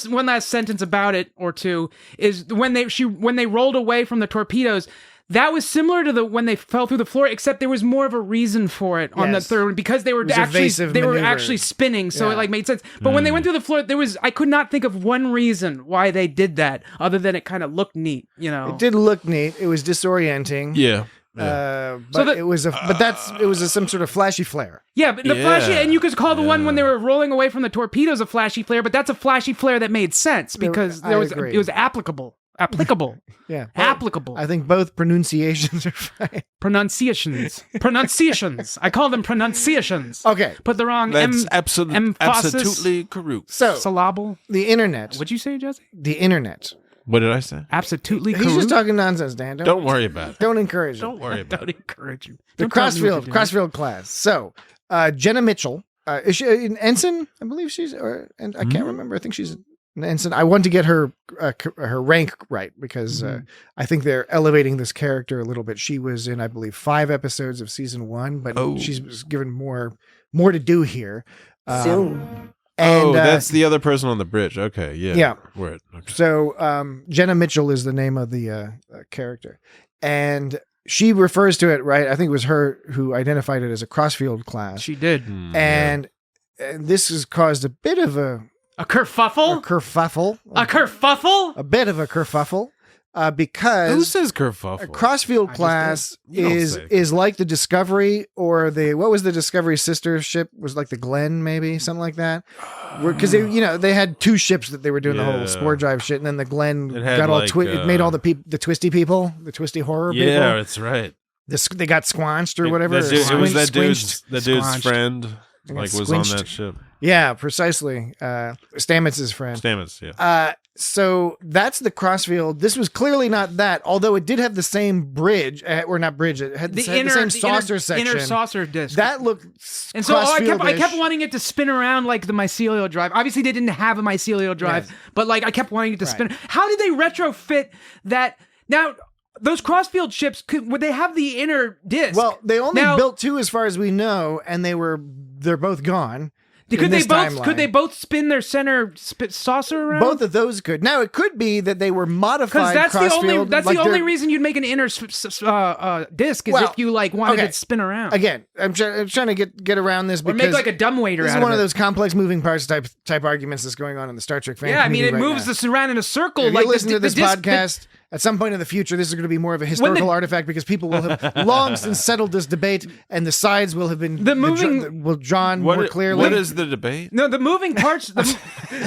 One last sentence about it or two is when they rolled away from the torpedoes. That was similar to when they fell through the floor, except there was more of a reason for it on the third one because they were actually spinning, so it made sense. But when they went through the floor, I could not think of one reason why they did that other than it kind of looked neat, you know. It did look neat. It was disorienting. Yeah. But it was some sort of flashy flare. Yeah, but the flashy, and you could call the one when they were rolling away from the torpedoes a flashy flare, but that's a flashy flare that made sense because it was applicable. Yeah. Applicable. I think both pronunciations are fine. Pronunciations. I call them pronunciations. Okay. Put the wrong That's emphasis. absolutely correct. So, syllable. The internet. What'd you say, Jesse? The internet. What did I say? Absolutely He's just talking nonsense, Dan. Don't worry about it. Don't encourage him. Don't worry about Don't encourage him. The Crossfield class. So, Jenna Mitchell. Is she an ensign? I believe she's, and I can't remember. I think she's an ensign. I want to get her rank right because I think they're elevating this character a little bit. She was in, I believe, 5 episodes of season 1, but she's given more to do here. Soon. And, that's the other person on the bridge. Okay, yeah. Yeah. Word. Okay. So Jenna Mitchell is the name of the character. And she refers to it, right? I think it was her who identified it as a Crossfield class. She did. And this has caused a bit of a kerfuffle? A kerfuffle. A kerfuffle? A bit of a kerfuffle. Because who says kerfuffle? A Crossfield class is like the Discovery or what was the Discovery sister ship? Was like the Glenn, maybe something like that. Because they had 2 ships that they were doing the whole spore drive shit, and then the Glenn got all it made all the twisty people, the twisty horror people. Yeah, that's right. They got squanched or whatever. It was that dude's friend. Was on that ship. Yeah, precisely. Stamets' friend. Stamets, yeah. So that's the Crossfield. This was clearly not that, although it did have the same bridge, or not bridge. It had the same saucer section. Inner saucer disc. That looked and so I kept wanting it to spin around like the mycelial drive. Obviously, they didn't have a mycelial drive, but like I kept wanting it to spin. How did they retrofit that? Now, those Crossfield ships, would they have the inner disc? Well, they only built 2 as far as we know, and they're both gone. Could they both spin their center saucer around? Both of those could. Now it could be that they were modified. Because that's the only reason you'd make an inner disc is if you wanted it to spin around. Again, I'm trying to get around this because or make like a dumbwaiter. This is one of those complex moving parts type arguments that's going on in the Star Trek fan. Yeah, I mean it moves now. the around in a circle. If like you listen to this disc, podcast. At some point in the future, this is going to be more of a historical artifact because people will have long since settled this debate, and the sides will have been drawn more clearly. What is the debate? No, the moving parts.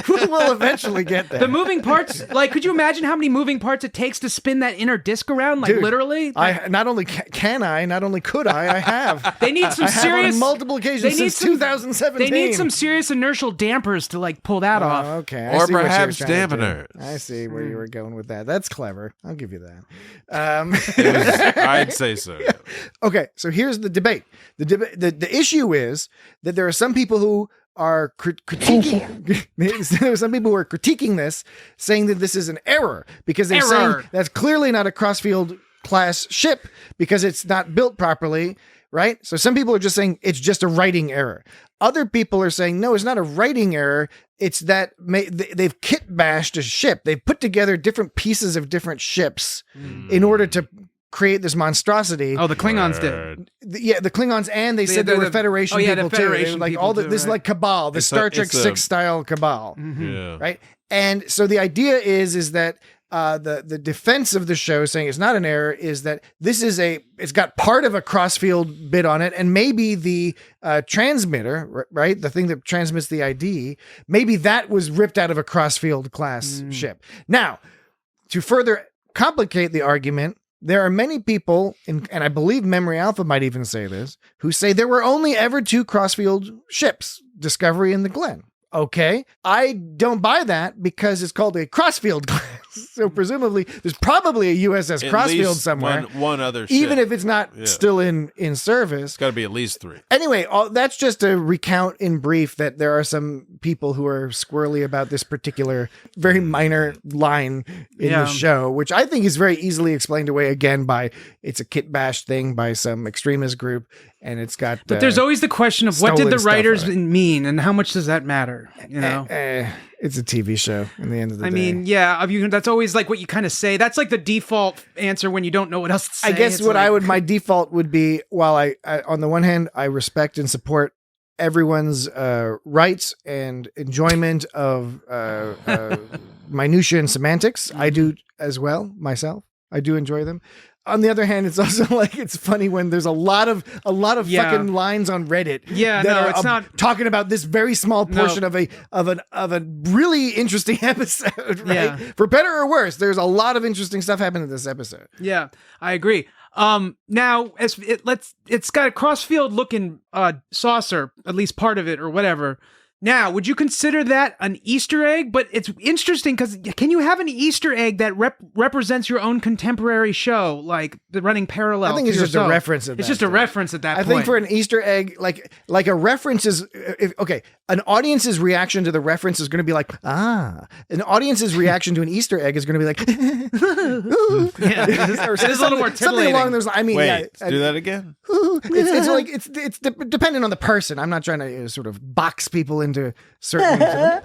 We'll eventually get there. The moving parts, like, could you imagine how many moving parts it takes to spin that inner disc around? Like, dude, literally. I not only can I, not only could I have. They need some serious on multiple occasions since 2017. They need some serious inertial dampers to like pull that off. Okay, or perhaps dampeners. I see where you were going with that. That's clever. I'll give you that. I'd say so. Yeah. Okay, so here's the debate. The issue is that there are some people who are critiquing. There are some people who are critiquing this, saying that this is an error because they're saying that's clearly not a Crossfield class ship because it's not built properly. Right? So some people are just saying it's just a writing error. Other people are saying, no, it's not a writing error. It's that they've kit bashed a ship. They've put together different pieces of different ships in order to create this monstrosity. Oh, the Klingons did. The Klingons, and they said there were Federation people the Federation too. Like people all too, this is like Cabal, the Star Trek 6 style Cabal. Mm-hmm. Yeah. Right? And so the idea is that the defense of the show saying it's not an error is that it's got part of a Crossfield bit on it, and maybe the transmitter, right, the thing that transmits the ID, maybe that was ripped out of a Crossfield class ship. Now, to further complicate the argument, there are many people, and I believe Memory Alpha might even say this, who say there were only ever 2 Crossfield ships, Discovery and the Glenn. Okay, I don't buy that because it's called a Crossfield class. So presumably there's probably a USS Crossfield somewhere. One other ship. Even if it's not still in service. It's got to be at least 3. Anyway, that's just a recount in brief that there are some people who are squirrely about this particular very minor line in the show, which I think is very easily explained away again by it's a kit bash thing by some extremist group. And it's got. But there's always the question of what did the writers mean, and how much does that matter? You know, it's a TV show. In the end of the day, I mean, that's always like what you kind of say. That's like the default answer when you don't know what else to say. I guess my default would be, while I on the one hand I respect and support everyone's rights and enjoyment of minutia and semantics, I do as well myself. I do enjoy them. On the other hand, it's also like it's funny when there's a lot of fucking lines on Reddit. Yeah, that it's not talking about this very small portion of a really interesting episode. Right? Yeah. For better or worse, there's a lot of interesting stuff happening in this episode. Yeah, I agree. Now it's got a Crossfield looking saucer, at least part of it or whatever. Now, would you consider that an Easter egg? But it's interesting because can you have an Easter egg that represents your own contemporary show, like the running parallel? I think it's just a reference. It's just a reference at that point. I think for an Easter egg, like a reference is an audience's reaction to the reference is going to be like, an audience's reaction to an Easter egg is going to be like, or it is a little more titillating. Something along those lines. I mean, do that again. It's like it's dependent on the person. I'm not trying to sort of box people into certain.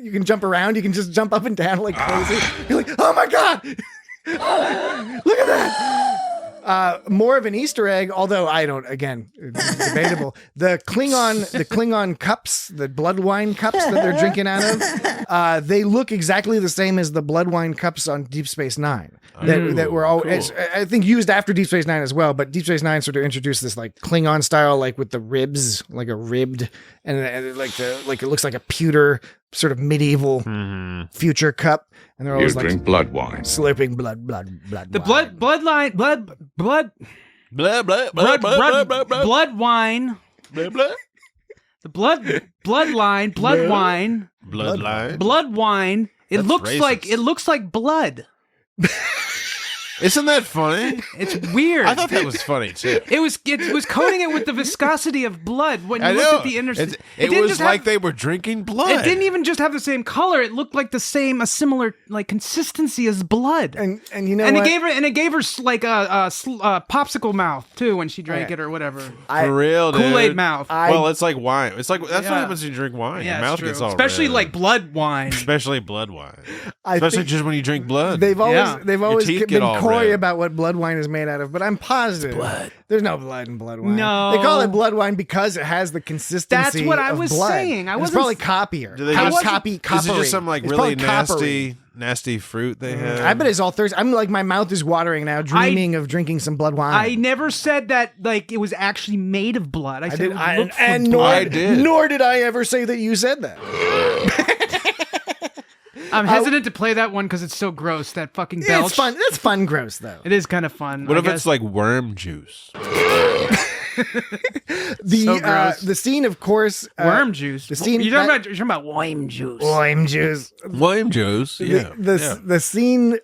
You can jump around. You can just jump up and down like crazy. You're like, oh my god, look at that. More of an Easter egg, although I don't. Again, it's debatable. The Klingon cups, the blood wine cups that they're drinking out of, they look exactly the same as the blood wine cups on Deep Space Nine. That were all, cool. I think, used after Deep Space Nine as well. But Deep Space Nine sort of introduced this like Klingon style, like with the ribs, like a ribbed, and it looks like a pewter sort of medieval future cup. And they're always drink blood wine, slurping blood. The wine. blood wine. The blood wine. It looks racist. It looks like blood. Isn't that funny? It's weird. I thought that was funny too. It was coating it with the viscosity of blood. When you looked at the inner, it didn't was just like have, they were drinking blood. It didn't even just have the same color. It looked like a similar like consistency as blood. And you know, and what? it gave her like a popsicle mouth too when she drank it or whatever. For real, dude. Kool-Aid mouth. Well, it's like wine. It's like that's what happens when you drink wine. Yeah, Your mouth gets all especially red. like blood wine. Especially blood wine. Especially just when you drink blood. They've always teeth been get all coy red. about what blood wine is made out of, but I'm positive there's no blood in blood wine. No. They call it blood wine because it has the consistency. That's what I of was blood. saying. It's probably coppier. Do they Is Is it just some like It's really probably nasty fruit they have? I bet it's all thirsty. I'm like, my mouth is watering now, dreaming of drinking some blood wine. I never said that like it was actually made of blood. I said it looked for blood. Nor did I ever say that you said that. I'm hesitant to play that one because it's so gross. That fucking belch. It's fun. It's fun, gross though. It is kind of fun. What if it's like worm juice? The scene, of course, worm juice. The scene you're talking about wine juice. Wine juice. Wine juice. Yeah. The scene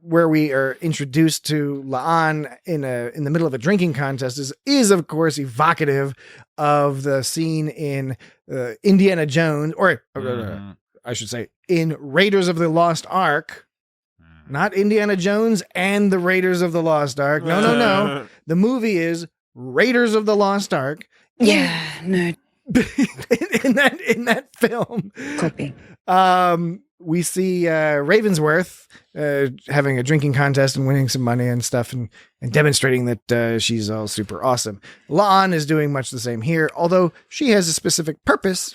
where we are introduced to La'an in the middle of a drinking contest is of course evocative of the scene in Indiana Jones, or I should say, in Raiders of the Lost Ark. Not Indiana Jones and the Raiders of the Lost Ark. No. The movie is Raiders of the Lost Ark. Yeah, no. in that film. Copy. We see Ravensworth having a drinking contest and winning some money and stuff and demonstrating that she's all super awesome. La'an is doing much the same here, although she has a specific purpose.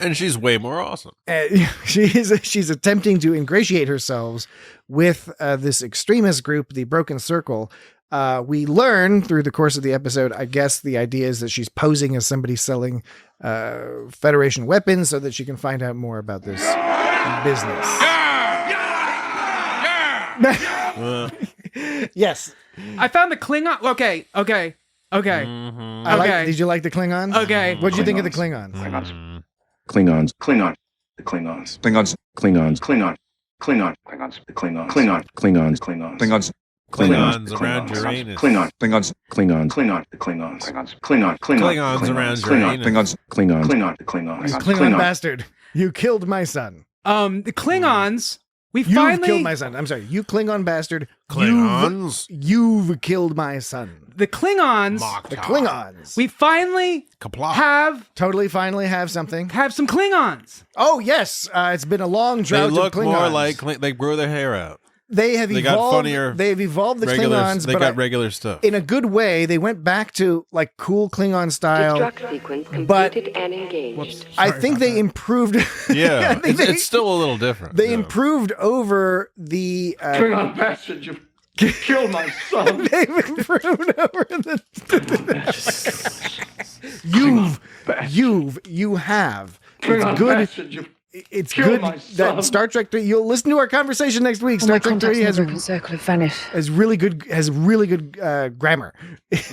And she's way more awesome. She's attempting to ingratiate herself with this extremist group, the Broken Circle. We learn through the course of the episode, I guess the idea is that she's posing as somebody selling Federation weapons so that she can find out more about this business. Yes. I found the Klingon. Okay. Mm-hmm. Did you like the Klingons? Okay. What did you think of the Klingons? Klingons. The Klingons. Klingons around Uranus. Klingons around Uranus. Klingon bastard. You killed my son. The Klingons. You've killed my son. I'm sorry. You Klingon bastard. Klingons. You've killed my son. The Klingons. The Klingons. We finally have something. Have some Klingons. Oh yes. It's been a long drought. They look of Klingons. more like they grow their hair out. They have evolved. Got funnier. They have evolved the Klingons. They got regular stuff in a good way. They went back to like cool Klingon style. Destruct sequence completed and engaged. I think they improved. Yeah, it's still a little different. They improved over the Klingon bastard. You killed my son. They've improved over the. You have. It's good. Bastard, it's good that Star Trek 3. You'll listen to our conversation next week. Star Trek 3 has really good grammar.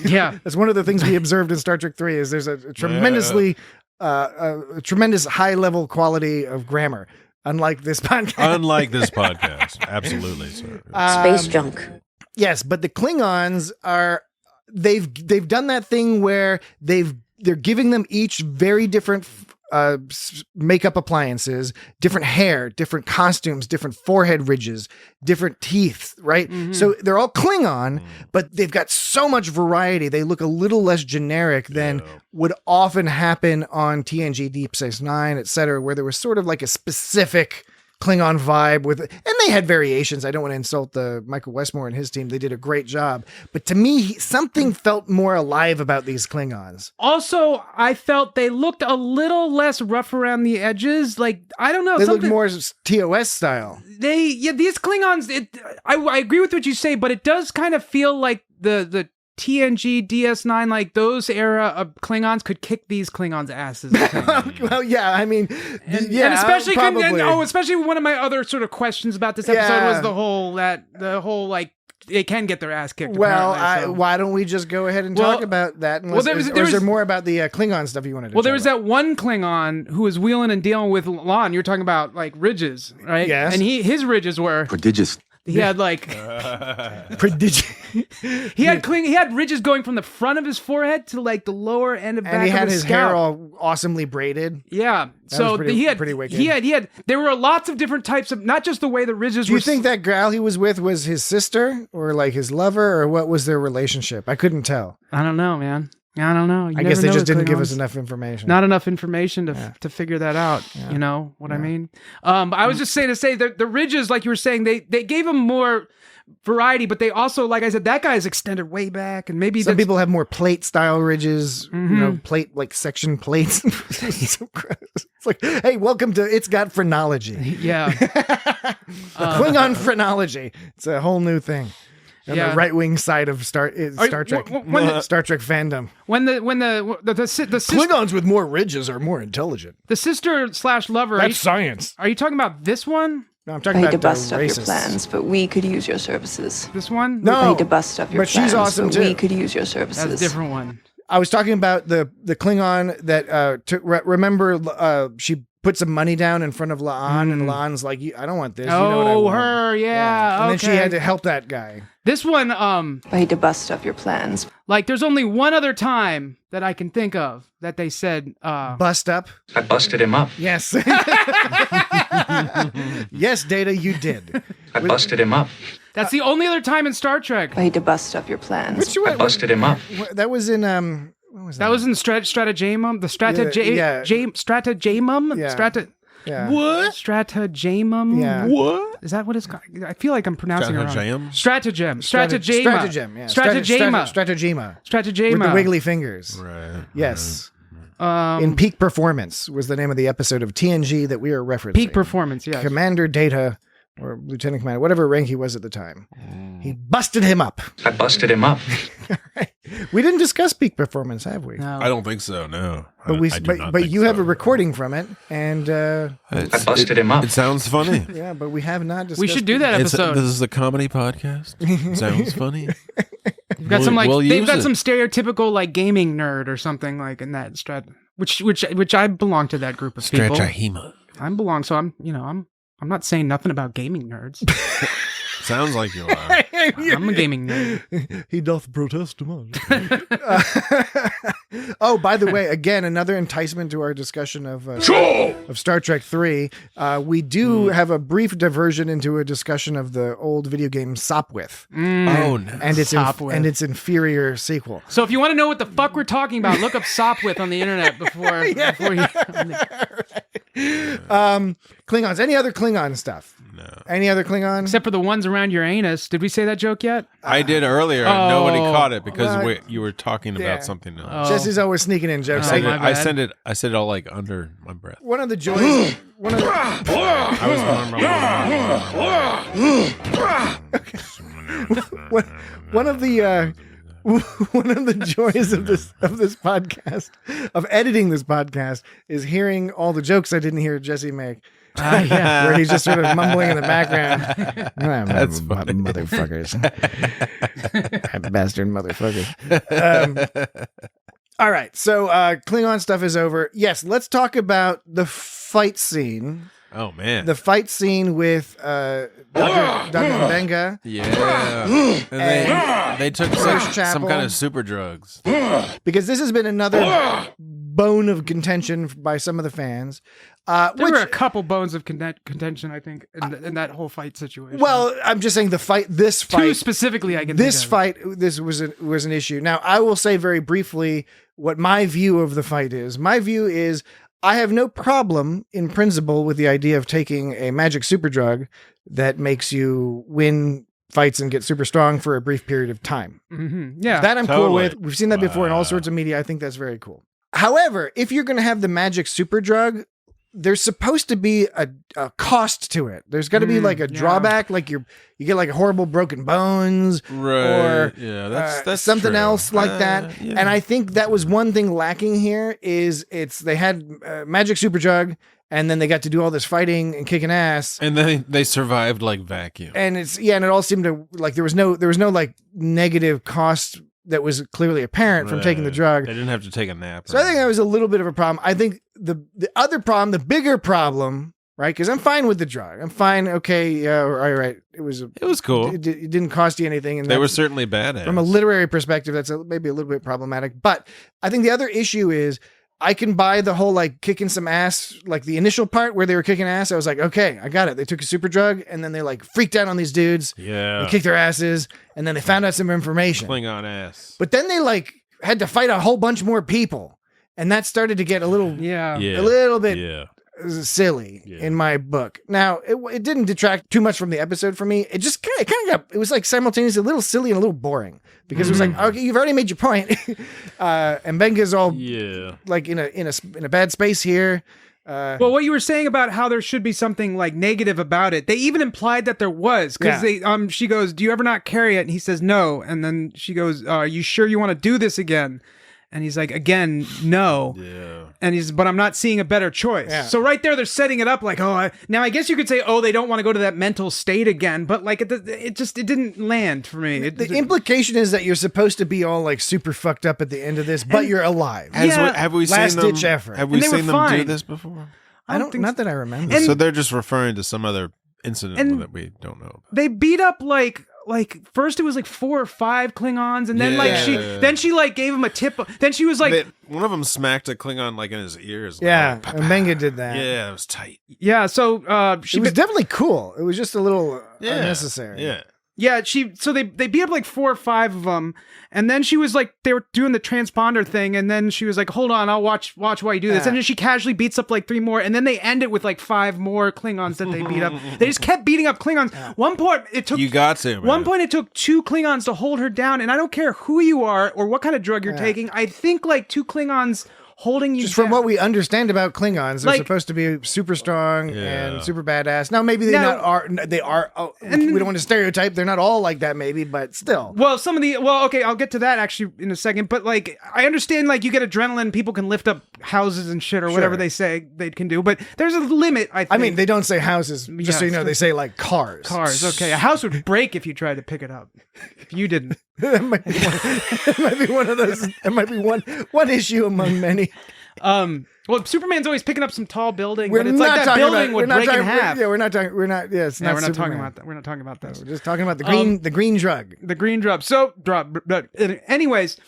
Yeah, that's one of the things we observed in Star Trek 3. Is there's a tremendously a tremendous high level quality of grammar. Unlike this podcast. Absolutely, sir. Space junk. Yes, but the Klingons they've done that thing where they're giving them each very different makeup appliances, different hair, different costumes, different forehead ridges, different teeth, right? Mm-hmm. So they're all Klingon, but they've got so much variety. They look a little less generic than would often happen on TNG, Deep Space Nine, etc., where there was sort of like a specific Klingon vibe and they had variations. I don't want to insult the Michael Westmore and his team. They did a great job. But to me, something felt more alive about these Klingons. Also, I felt they looked a little less rough around the edges. Like, I don't know. They looked more TOS style. These Klingons, I agree with what you say, but it does kind of feel like the TNG, DS9, like those era of Klingons could kick these Klingons' asses. Well, yeah, I mean, and especially especially one of my other sort of questions about this episode was the whole like they can get their ass kicked. Well, why don't we just go ahead and talk about that? Or is there more about the Klingon stuff you wanted to? Well, there was that one Klingon who was wheeling and dealing with La'an. You're talking about like ridges, right? Yes. And his ridges were prodigious. He had like prodigious. He had ridges going from the front of his forehead to like the lower end of back And he had of his scalp. hair all awesomely braided. Yeah. That So was pretty, he had pretty wicked. he had there were lots of different types of, not just the way the ridges Do were. you think that gal he was with was his sister or like his lover, or what was their relationship? I couldn't tell. I don't know, man. I don't know. I guess they just didn't give us enough information. Not enough information to figure that out. Yeah. You know what I mean? But I was just saying the ridges, like you were saying, they gave him more variety, but they also, like I said, that guy's extended way back, and maybe some people have more plate style ridges, Mhm. you know, plate like section plates. It's so gross. It's like, hey, welcome to It's Got Phrenology. Yeah. Klingon phrenology. It's a whole new thing. On the right wing side of Star Trek Star Trek fandom. When the Klingons with more ridges are more intelligent. The sister/lover. That's science. Are you talking about this one? No, I'm I talking hate about to bust the up your racists. plans, but we could use your services. This one? No, I hate to bust up your but plans, she's awesome but too. we could use your services. That's a different one. I was talking about the Klingon that remember she put some money down in front of La'an, and La'an's like, I don't want this. You know what I want. Her, yeah. And then she okay. had to help that guy. This one, I hate to bust up your plans. like, there's only one other time that I can think of that they said, Bust up. I busted him up. Yes. Yes, Data, you did. I busted him up. That's the only other time in Star Trek. I hate to bust up your plans. Which one? I busted him up. That was in what was that? That was in Stratagemum. The Stratagemum. Yeah. Stratagemum. Yeah. Yeah. What? Stratagemum. Yeah. What? Is that what it's called? I feel like I'm pronouncing it wrong. Stratagem? Stratagem. Stratagem. Yeah. Stratagema. Stratagema. Stratagema. With the wiggly fingers. Right. Yes. In Peak Performance was the name of the episode of TNG that we are referencing. Peak Performance, yes. Commander Data, or Lieutenant Commander, whatever rank he was at the time. He busted him up. I busted him up. We didn't discuss Peak Performance, have we? No. I don't think so. No. But you have a recording from it, and I busted him up. It sounds funny. yeah, but we have not discussed. We should do that episode. This is a comedy podcast. Sounds funny. You've got some like We'll they've use got it. some stereotypical like gaming nerd or something like in that which I belong to that group of people. Stratagema. I belong, so I'm not saying nothing about gaming nerds. Sounds like you are. I'm a gaming nerd. He doth protest among. Oh, by the way, again, another enticement to our discussion of Star Trek 3. We do have a brief diversion into a discussion of the old video game Sopwith. Oh, no. And its Sopwith. and its inferior sequel. So if you want to know what the fuck we're talking about, look up Sopwith on the internet before you. Klingons. Any other Klingon stuff? No. Any other Klingon? Except for the ones around your anus. Did we say that joke yet? I did earlier, and nobody caught it because well, you were talking yeah. about something else. Jesse's always sneaking in jokes. Oh, my I bad. said it all like under my breath. One of the joys. One of the, I was one of the one of the joys of this podcast, of editing this podcast, is hearing all the jokes I didn't hear Jesse make. Yeah. Where he's just sort of mumbling in the background. That's funny. Motherfuckers. Bastard motherfuckers. All right. So Klingon stuff is over. Yes, let's talk about the fight scene. Oh, man. The fight scene with Dr. Benga. Yeah. And they took some Chapel. kind of super drugs. Because this has been another bone of contention by some of the fans. There were a couple bones of contention, I think, in that whole fight situation. Well, I'm just saying this fight. Two specifically, I can This think of. fight, this was an issue. Now, I will say very briefly what my view of the fight is. My view is I have no problem in principle with the idea of taking a magic super drug that makes you win fights and get super strong for a brief period of time. Mm-hmm. Yeah. That I'm Totally. cool with. We've seen that before in all sorts of media. I think that's very cool. However, if you're going to have the magic super drug, there's supposed to be a cost to it. There's got to be like a drawback, like you get like horrible broken bones, Right. or Yeah, that's something true. else like that. Yeah. And I think that was one thing lacking here is they had magic super drug, and then they got to do all this fighting and kicking ass. And then they survived like vacuum. And and it all seemed to like there was no like negative cost that was clearly apparent from taking the drug. They didn't have to take a nap. So I think that was a little bit of a problem. I think the other problem, the bigger problem, right? Because I'm fine with the drug. I'm fine. Okay, yeah, all right. It was cool. It didn't cost you anything, and they were certainly badass. From a literary perspective, that's maybe a little bit problematic. But I think the other issue is I can buy the whole like kicking some ass, like the initial part where they were kicking ass. I was like, okay, I got it. They took a super drug, and then they like freaked out on these dudes. Yeah, they kicked their asses, and then they found out some information. Klingon ass. But then they like had to fight a whole bunch more people, and that started to get a little, a little bit silly in my book. Now it didn't detract too much from the episode for me. It just kind of got, it was like simultaneously a little silly and a little boring because it was like, okay, you've already made your point. And Benga's all like in a bad space here. Well, what you were saying about how there should be something like negative about it, they even implied that there was, because she goes, do you ever not carry it? And he says no, and then she goes, are you sure you want to do this again? And he's like, again, no. Yeah. And he's, but I'm not seeing a better choice. Yeah. So right there, they're setting it up like, now I guess you could say, they don't want to go to that mental state again. But like, it didn't land for me. The implication is that you're supposed to be all like super fucked up at the end of this, but you're alive. Have we last seen them, ditch effort? Have we seen them do this before? I don't think not that I remember. So they're just referring to some other incident that we don't know about. They beat up like first it was like 4 or 5 Klingons, and then she like gave him a tip. Then she was like, one of them smacked a Klingon like in his ears. Yeah, and Benga did that. Yeah, it was tight. Yeah, so it was definitely cool. It was just a little unnecessary. Yeah. Yeah, so they beat up like 4 or 5 of them, and then she was like, they were doing the transponder thing, and then she was like, hold on, I'll watch while you do this, and then she casually beats up like 3 more, and then they end it with like 5 more Klingons that they beat up. They just kept beating up Klingons. One point it took 2 Klingons to hold her down, and I don't care who you are or what kind of drug you're taking. I think like 2 Klingons holding you just down. From what we understand about Klingons, they're supposed to be super strong and super badass. Now maybe they are and we don't want to stereotype, they're not all like that maybe, but still. Well, okay, I'll get to that actually in a second, but like I understand like you get adrenaline, people can lift up houses and shit or whatever they say they can do, but there's a limit, I think. I mean, they don't say houses, just so you know, they say like cars. Cars, okay. A house would break if you tried to pick it up. If you didn't. That might be one of those. It might be one issue among many. Well, Superman's always picking up some tall building, but it's like that building would break in half. We're not talking about that. We're not talking about this. We're just talking about the green drug. The green drug. So, anyways,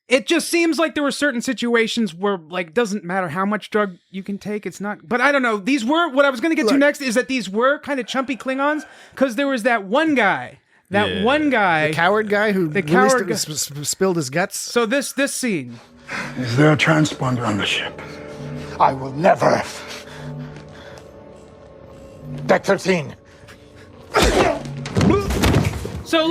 it just seems like there were certain situations where, like, doesn't matter how much drug you can take. It's not, but I don't know. These were, what I was going to get to next is that these were kind of chumpy Klingons, because there was that one guy. One guy, the coward guy who spilled his guts. So this scene. Is there a transponder on the ship? I will never. Deck 13. So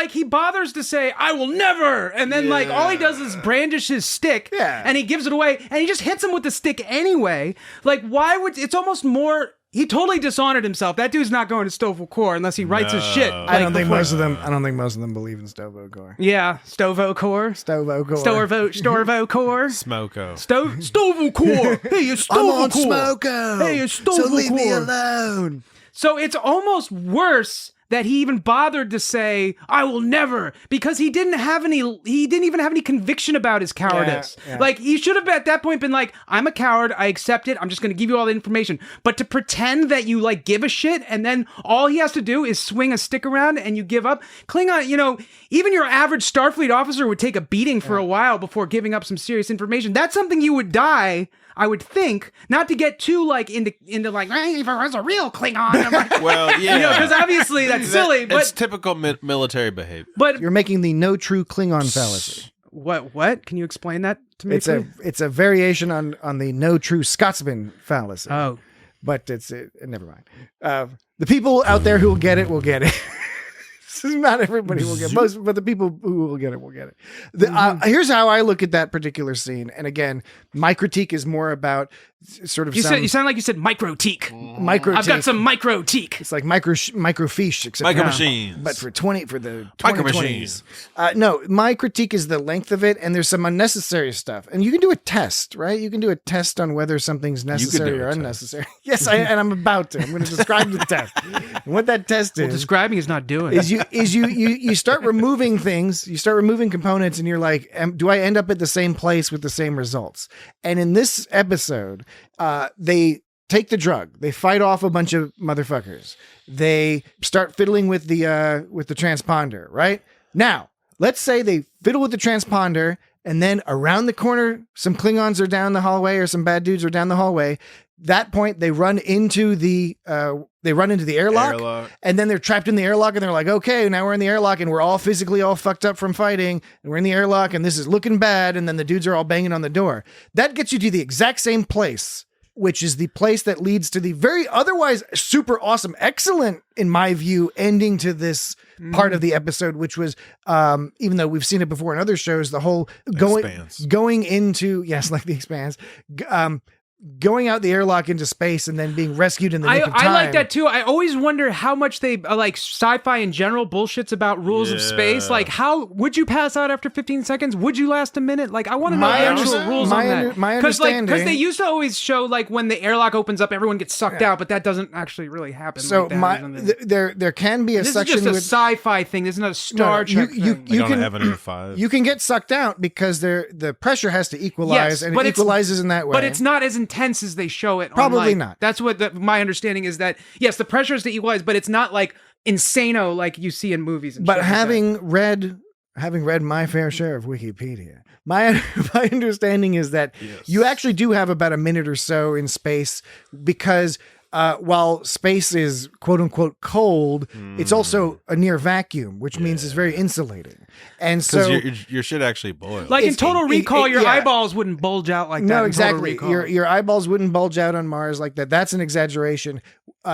he bothers to say, I will never. And then like all he does is brandish his stick and he gives it away and he just hits him with the stick anyway. Like, why would, it's almost more, he totally dishonored himself. That dude's not going to Stovo Corps unless he writes his shit. I don't think most of them believe in Stovo Corps. Yeah, Stovo Corps. Stovo Corps. Storvo Corps. Smoko. Stovo Corps. Hey, you Stovo I'm on Corps. Smoko. Hey, you Stovo So leave Corps. me alone. So it's almost worse that he even bothered to say, I will never, because he didn't even have any conviction about his cowardice. Yeah. Like, he should have at that point been like, I'm a coward, I accept it, I'm just going to give you all the information. But to pretend that you like give a shit and then all he has to do is swing a stick around and you give up. Klingon, even your average Starfleet officer would take a beating for a while before giving up some serious information. That's something you would die, I would think, not to get too like into like, hey, if I was a real Klingon. Like, well, yeah, because obviously that's silly. But it's typical military behavior. But you're making the no true Klingon fallacy. What? Can you explain that to me? It's a variation on the no true Scotsman fallacy. Oh, but never mind. The people out there who will get it will get it. Not everybody will get most, but the people who will get it will get it. Here's how I look at that particular scene. And again, my critique is more about sort of. You sound like you said micro-teak. I've got some micro-teak. It's like microfiche, except micro machines. But for the 2020s. No, my critique is the length of it, and there's some unnecessary stuff. And you can do a test, right? You can do a test on whether something's necessary or unnecessary. Yes, and I'm about to. I'm going to describe the test. And what that test is. Well, describing is not doing. You start removing things, you start removing components, and you're like, do I end up at the same place with the same results? And in this episode, they take the drug. They fight off a bunch of motherfuckers. They start fiddling with the transponder, right? Now, let's say they fiddle with the transponder, and then around the corner, some Klingons are down the hallway, or some bad dudes are down the hallway. That point, they run into the airlock, and then they're trapped in the airlock, and they're like, okay, now we're in the airlock, and we're all physically all fucked up from fighting, and we're in the airlock, and this is looking bad, and then the dudes are all banging on the door. That gets you to the exact same place, which is the place that leads to the very otherwise super awesome, excellent, in my view, ending to this part of the episode, which was, even though we've seen it before in other shows, the whole going into, yes, like The Expanse, going out the airlock into space and then being rescued in the nick of time. I like that too. I always wonder how much they like sci-fi in general bullshits about rules of space. Like, how would you pass out after 15 seconds? Would you last a minute? Like, I want to know the actual rules on that. My understanding, because they used to always show like when the airlock opens up, everyone gets sucked out, but that doesn't actually really happen. So like there can be a section. This is just a sci-fi thing. This is not a Star Trek thing. You can get sucked out because the pressure has to equalize, and it equalizes in that way. But it's not as intense as they show it. Probably not. That's what my understanding is, that yes, the pressure is to equalize, but it's not like insano like you see in movies. And but having read my fair share of Wikipedia, my understanding is that you actually do have about a minute or so in space, because while space is quote unquote cold, it's also a near vacuum, which means it's very insulating. And so your shit actually boils. Like in Total Recall, your eyeballs wouldn't bulge out like that. No, exactly. Your eyeballs wouldn't bulge out on Mars like that. That's an exaggeration.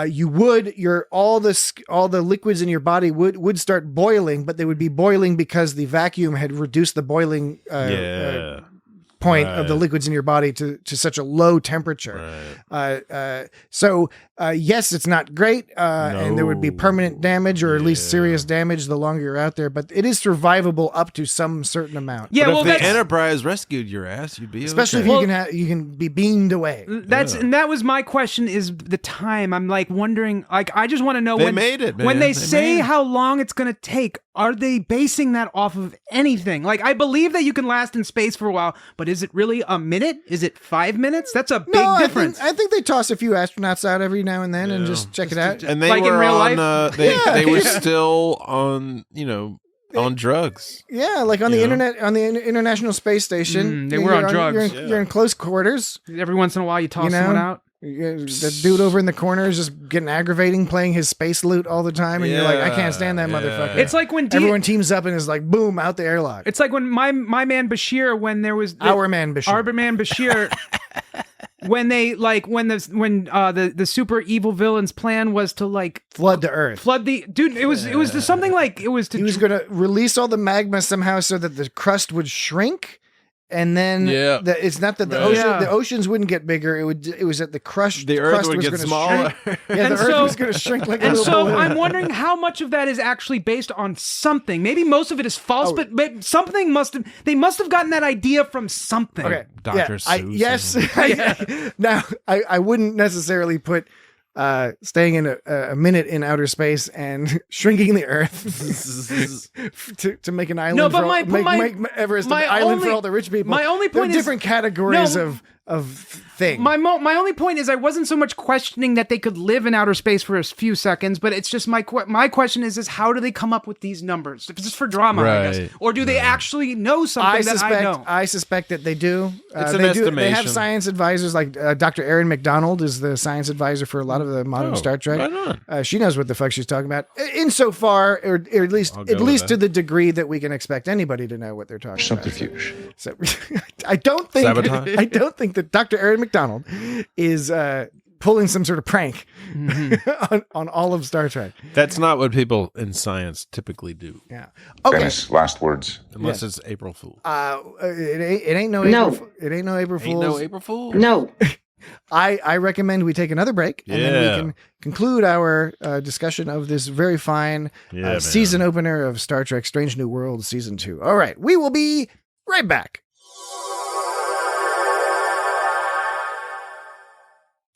You would, all the liquids in your body would start boiling, but they would be boiling because the vacuum had reduced the boiling point of the liquids in your body to such a low temperature. So yes, it's not great, and there would be permanent damage, or at least serious damage the longer you're out there, but it is survivable up to some certain amount. Yeah, but if the Enterprise rescued your ass, you'd be especially if you can be beamed away. And that was my question, is the time. I'm like wondering, like, I just want to know when they say how long it's going to take, are they basing that off of anything? Like, I believe that you can last in space for a while, but is it really a minute? Is it 5 minutes? That's a big difference. I think they toss a few astronauts out every now and then and just check it out. And they like were in real on, life? they were still on, on drugs. Yeah, like on the internet, on the International Space Station. They were on drugs. You're in close quarters. Every once in a while, you toss someone out. The dude over in the corner is just getting aggravating, playing his space loot all the time, and you're like, I can't stand that motherfucker. It's like when everyone teams up and is like, boom, out the airlock. It's like when my man Bashir, when there was our man Bashir, when they when the super evil villain's plan was to like flood the Earth, it was something like he was going to release all the magma somehow so that the crust would shrink. And then it's not that the oceans wouldn't get bigger. It was that the crust would get smaller. The Earth was going to shrink like a little balloon. I'm wondering how much of that is actually based on something. Maybe most of it is false, but something they must have gotten that idea from something. Okay. Dr. Seuss. Now, I wouldn't necessarily put staying in a minute in outer space and shrinking the Earth to make an island. No, but make Everest an island for all the rich people. My only point is different categories of thing. My only point is I wasn't so much questioning that they could live in outer space for a few seconds, but it's just my question is how do they come up with these numbers? If it's just for drama, I guess, or do they actually know something that I know? I suspect that they do. It's an estimation. They have science advisors like Dr. Erin McDonald is the science advisor for a lot of the modern Star Trek. Right on. She knows what the fuck she's talking about, insofar, or at least to the degree that we can expect anybody to know what they're talking about. Subterfuge. So I don't think Sabotage? I don't think that Dr. Erin McDonald is pulling some sort of prank on all of Star Trek. That's not what people in science typically do. Yeah. Okay. Dennis, last words. Unless it's April Fool. It ain't no April. It ain't no April Fool's. Ain't no April Fool? No. I recommend we take another break and then we can conclude our discussion of this very fine season opener of Star Trek Strange New Worlds Season 2. All right. We will be right back.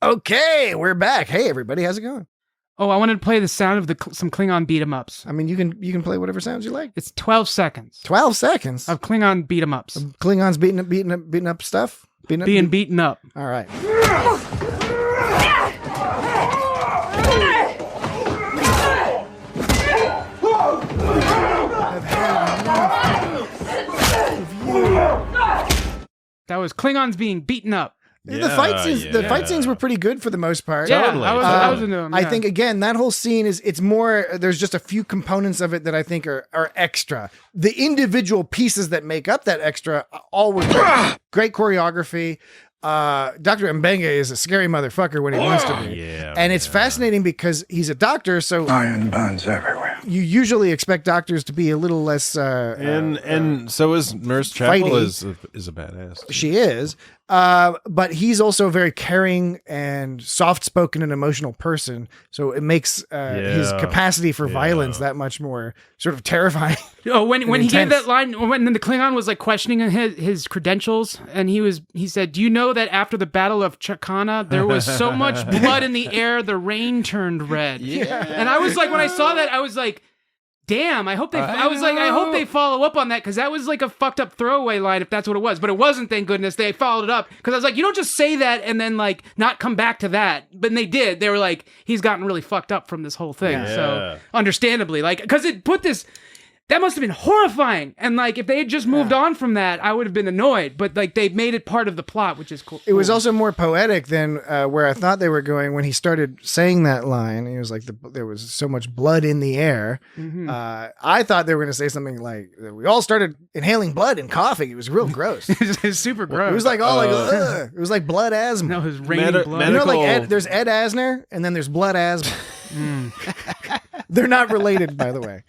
Okay, we're back. Hey, everybody, how's it going? Oh, I wanted to play the sound of some Klingon beat 'em ups. I mean, you can play whatever sounds you like. It's 12 seconds. 12 seconds of Klingon beat 'em ups. Klingons beating up stuff. Being beaten up. All right. That was Klingons being beaten up. The fight scenes were pretty good for the most part. Yeah, I was into them. I think again that whole scene it's more. There's just a few components of it that I think are extra. The individual pieces that make up that extra all were great. Great choreography. Dr. Mbenga is a scary motherfucker when he wants to be. And it's fascinating because he's a doctor, so iron bands everywhere. You usually expect doctors to be a little less and so is Nurse Chapel is a badass. She is. But he's also a very caring and soft-spoken and emotional person, so it makes his capacity for violence that much more sort of terrifying. Oh, when he gave that line, when the Klingon was like questioning his credentials, and he said, "Do you know that after the Battle of Chakana, there was so much blood in the air, the rain turned red?" And I was like, when I saw that, I was like, damn, I hope they follow up on that, because that was like a fucked up throwaway line if that's what it was. But it wasn't, thank goodness. They followed it up, because I was like, you don't just say that and then like not come back to that. But they did. They were like, he's gotten really fucked up from this whole thing. So understandably, like, because it put this... That must have been horrifying. And like, if they had just moved on from that, I would have been annoyed. But like, they made it part of the plot, which is cool. It was also more poetic than where I thought they were going when he started saying that line. He was like, there was so much blood in the air. Mm-hmm. I thought they were going to say something like, we all started inhaling blood and coughing. It was real gross. It was super gross. It was like, ugh. It was like blood asthma. No, it was raining blood. You know, like there's Ed Asner and then there's blood asthma. They're not related, by the way.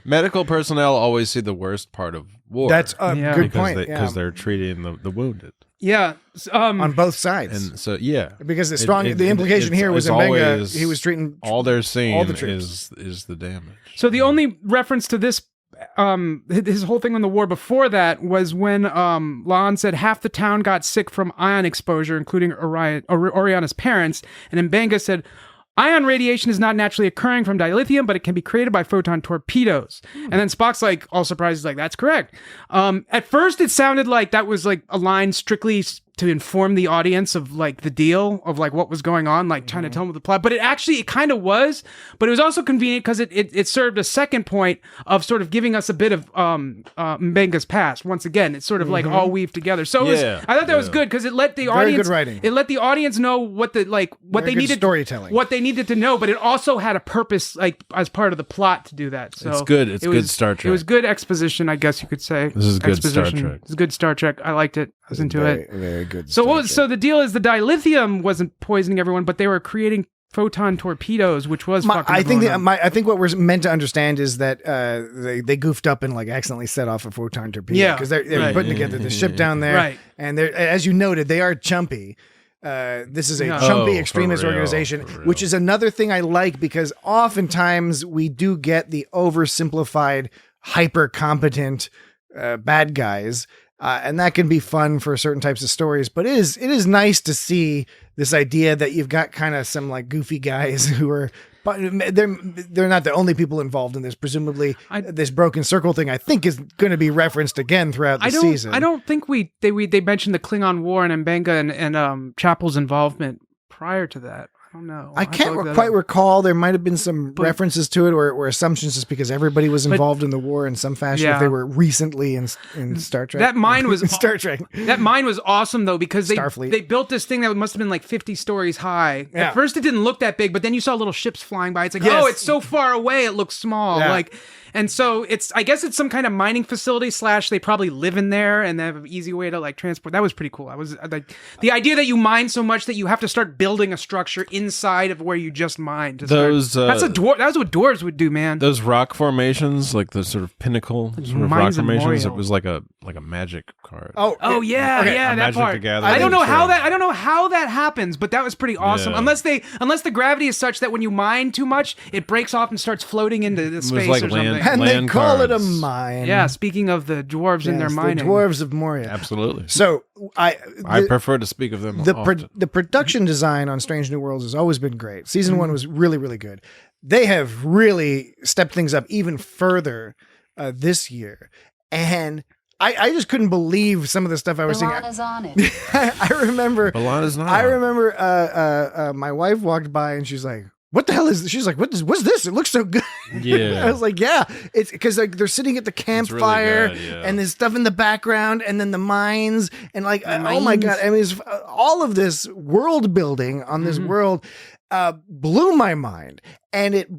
Medical personnel always see the worst part of war. That's a good point. Because they're treating the wounded. Yeah. On both sides. And so, because the implication here was Mbenga, he was treating all they're seeing all the troops. is the damage. So the only reference to this, his whole thing on the war before that was when La'an said half the town got sick from ion exposure, including Oriana's parents. And Mbenga said, ion radiation is not naturally occurring from dilithium, but it can be created by photon torpedoes. And then Spock's like, all surprised, like, that's correct. At first, it sounded like that was like a line strictly to inform the audience of like the deal of like what was going on, like trying to tell them the plot. But it kind of was, but it was also convenient because it served a second point of sort of giving us a bit of Mbenga's past. Once again, it's sort of like all weaved together. So I thought that was good because it let the audience, it let the audience know what they needed, storytelling, what they needed to know, but it also had a purpose, like as part of the plot to do that. So it's good. It's good Star Trek. It was good exposition, I guess you could say. This is good Star Trek. It's good Star Trek. I liked it. I was into it. Very good. So the deal is the dilithium wasn't poisoning everyone, but they were creating photon torpedoes, which was fucking I think what we're meant to understand is that they goofed up and like accidentally set off a photon torpedo because they're putting together the ship down there, and they're, as you noted, they are chumpy. This is a chumpy extremist organization, which is another thing I like because oftentimes we do get the oversimplified, hyper competent bad guys. And that can be fun for certain types of stories, but it is nice to see this idea that you've got kind of some like goofy guys who are, but they're not the only people involved in this. Presumably, this broken circle thing I think is going to be referenced again throughout the season. I don't think they mentioned the Klingon War and Mbenga and Chapel's involvement prior to that. I don't know. I can't quite recall. There might have been some references to it or assumptions just because everybody was involved in the war in some fashion if they were recently in Star Trek. That mine was Star Trek. That mine was awesome though because they built this thing that must have been like 50 stories high. At first it didn't look that big, but then you saw little ships flying by. It's like, oh, it's so far away it looks small. And so I guess it's some kind of mining facility / they probably live in there and they have an easy way to like transport. That was pretty cool. I was like the idea that you mine so much that you have to start building a structure inside of where you just mined. That's what dwarves would do, man. Those rock formations, like the sort of pinnacle sort of rock formations, it was like a magic card. Oh yeah, that part. I don't know how that happens, but that was pretty awesome. Yeah. Unless the gravity is such that when you mine too much, it breaks off and starts floating into the space or something. And they call it a mine. Yeah, speaking of the dwarves and their mining. The dwarves of Moria. Absolutely. So I prefer to speak of them often. The production design on Strange New Worlds has always been great. Season 1 was really, really good. They have really stepped things up even further this year. And I just couldn't believe some of the stuff I was seeing. B'Elanna's on it. I remember. B'Elanna's not. I remember. My wife walked by and she's like, "What the hell is this?" She's like, "What's this? It looks so good." Yeah. I was like, "Yeah, it's because like they're sitting at the campfire really good, yeah. and there's stuff in the background and then the mines and like, oh my god! I mean, it's, all of this world building on this world blew my mind, and it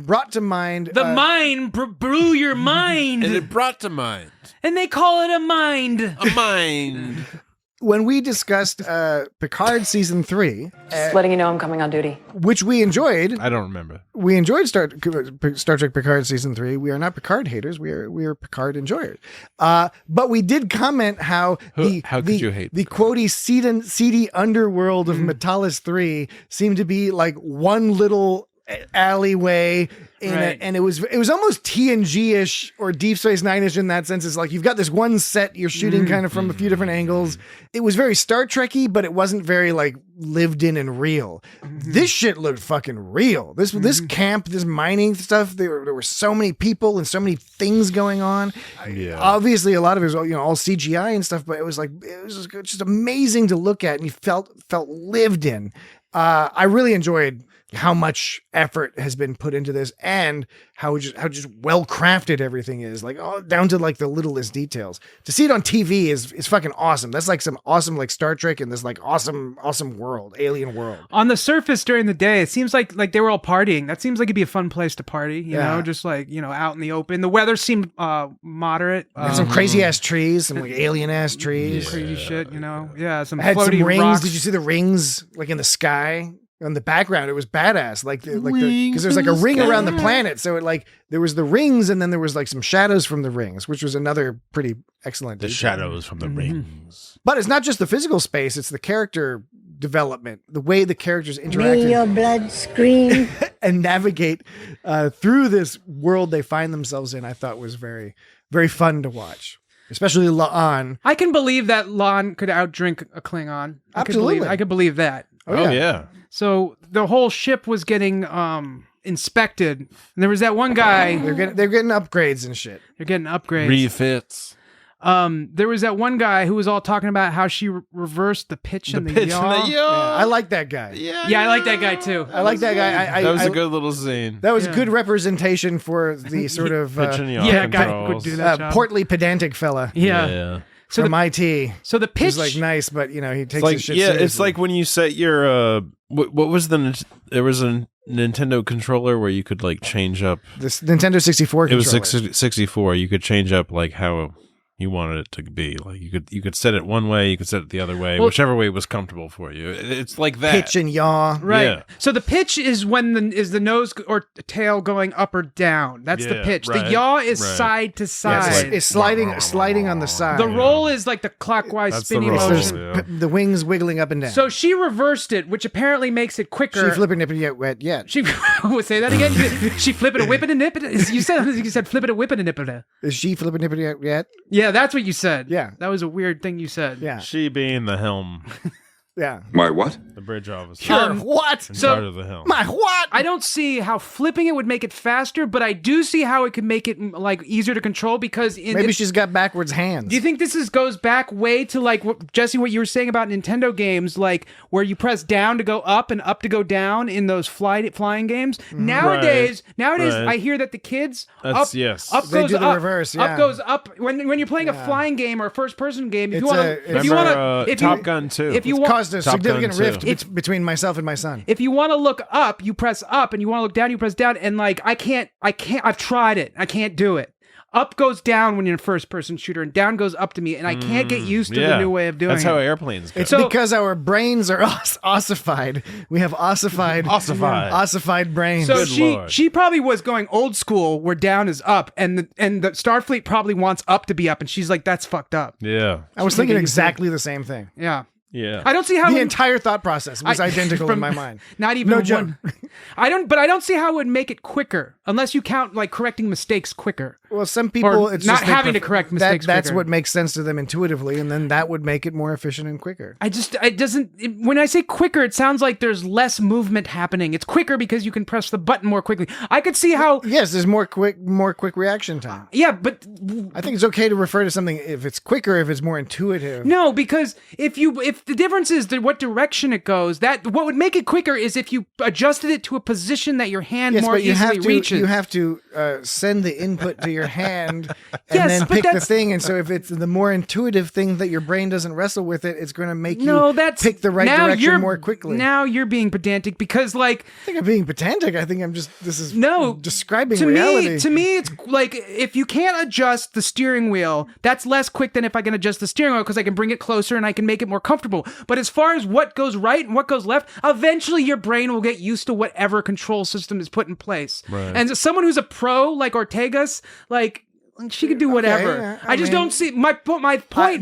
brought to mind The mind blew your mind. And it brought to mind. And they call it a mind. A mind. when we discussed Picard season 3, Just letting you know I'm coming on duty. which we enjoyed. I don't remember. We enjoyed Star Trek Picard season 3. We are not Picard haters. We are Picard enjoyers. But we did comment how could you hate the quotey seedy underworld of Metalis 3 seemed to be like one little alleyway and it was almost TNG-ish or Deep Space Nine-ish in that sense. It's like you've got this one set you're shooting kind of from a few different angles. It was very Star Trek-y, but it wasn't very like lived in and real. This shit looked fucking real. This camp, this mining stuff, there were so many people and so many things going on. Yeah. Obviously a lot of it was all CGI and stuff, but it was just amazing to look at, and you felt lived in. I really enjoyed how much effort has been put into this and how just well crafted everything is, like all down to like the littlest details. To see it on TV is fucking awesome. That's like some awesome like Star Trek in this like awesome world, alien world. On the surface during the day, it seems like they were all partying. That seems like it'd be a fun place to party, you know, just like, you know, out in the open. The weather seemed moderate. And some crazy ass trees, some like alien ass trees. Crazy shit, you know. Yeah, some had floaty some rings. rocks. Did you see the rings like in the sky? On the background, it was badass. Because there's like a ring around the planet, so it like there was the rings, and then there was like some shadows from the rings, which was another pretty excellent. The shadows from the rings. But it's not just the physical space; it's the character development, the way the characters interact May your blood scream. and navigate through this world they find themselves in. I thought was very, very fun to watch. Especially La'an. I can believe that La'an could outdrink a Klingon. Absolutely. I could believe that. Oh yeah. So the whole ship was getting inspected, and there was that one guy. They're getting upgrades and shit. They're getting upgrades. Refits. There was that one guy who was all talking about how she reversed the pitch and the yaw. Yeah, I like that guy. Yeah, I like that guy too. I like that guy. That was a good little scene. That was good representation for the sort of pitch and yaw guy could do that job. portly pedantic fella. Yeah. So from IT. So the pitch is like nice, but you know he takes like, his shit seriously. It's like when you set your what was there was a Nintendo controller where you could like change up this Nintendo 64 controller. It was 64. You could change up like how you wanted it to be. Like you could set it one way, you could set it the other way, whichever way was comfortable for you. It's like that. Pitch and yaw. Right. Yeah. So the pitch is when the nose or tail going up or down. That's the pitch. Right, the yaw is side to side. It's sliding on the side. The roll is like the clockwise spinning motion. The wings wiggling up and down. So she reversed it, which apparently makes it quicker. She flipping nipping yet. She say that again. She flipping a whipping and nipping. You said flipping a whipping and nipping. Is she flipping nipping yet? Yeah, that's what you said. Yeah. That was a weird thing you said. Yeah. She being the helm. Yeah. My what? The bridge officer. Sure. What? In charge of the helm. My what? I don't see how flipping it would make it faster, but I do see how it could make it like easier to control because maybe she's got backwards hands. Do you think this goes back way to like Jesse, what you were saying about Nintendo games, like where you press down to go up and up to go down in those flying games? Nowadays, I hear that the kids they up do goes the up, reverse. up goes up when you're playing a flying game or a first person game. If Top Gun 2. If you want a significant rift between myself and my son. If you want to look up, you press up, and you want to look down, you press down. And like, I can't. I've tried it. I can't do it. Up goes down when you're a first-person shooter, and down goes up to me, and I can't get used to the new way of doing it. That's how airplanes go. It's because our brains are ossified. We have ossified brains. So she probably was going old school, where down is up, and the Starfleet probably wants up to be up, and she's like, "That's fucked up." Yeah, I was thinking exactly the same thing. Yeah. Yeah, I don't see how the entire thought process was identical in my mind. Not even no joke. I don't see how it would make it quicker. unless you count like correcting mistakes quicker. Well, some people Or it's not just they having to correct mistakes That's quicker. what makes sense to them intuitively, and then that would make it more efficient and quicker. When I say quicker, it sounds like there's less movement happening. It's quicker because you can press the button more quickly. I could see how. Yes, there's more quick reaction time. Yeah, but I think it's okay to refer to something if it's quicker, if it's more intuitive. no, because if the difference is what direction it goes, that what would make it quicker is if you adjusted it to a position that your hand Yes, more but easily reaches. you have to send the input to your hand and Yes, then but pick the that's- thing. And so if it's the more intuitive thing that your brain doesn't wrestle with it, it's going to make No, you that's pick the right now direction you're- more quickly. Now you're being pedantic because, like, I think I'm being pedantic. I think this is no describing to reality. me. To me, it's like if you can't adjust the steering wheel, that's less quick than if I can adjust the steering wheel because I can bring it closer and I can make it more comfortable. But as far as what goes right and what goes left, eventually your brain will get used to whatever control system is put in place. Right. And as someone who's a pro like Ortega's, like she could do whatever. yeah, I just mean, don't see my point.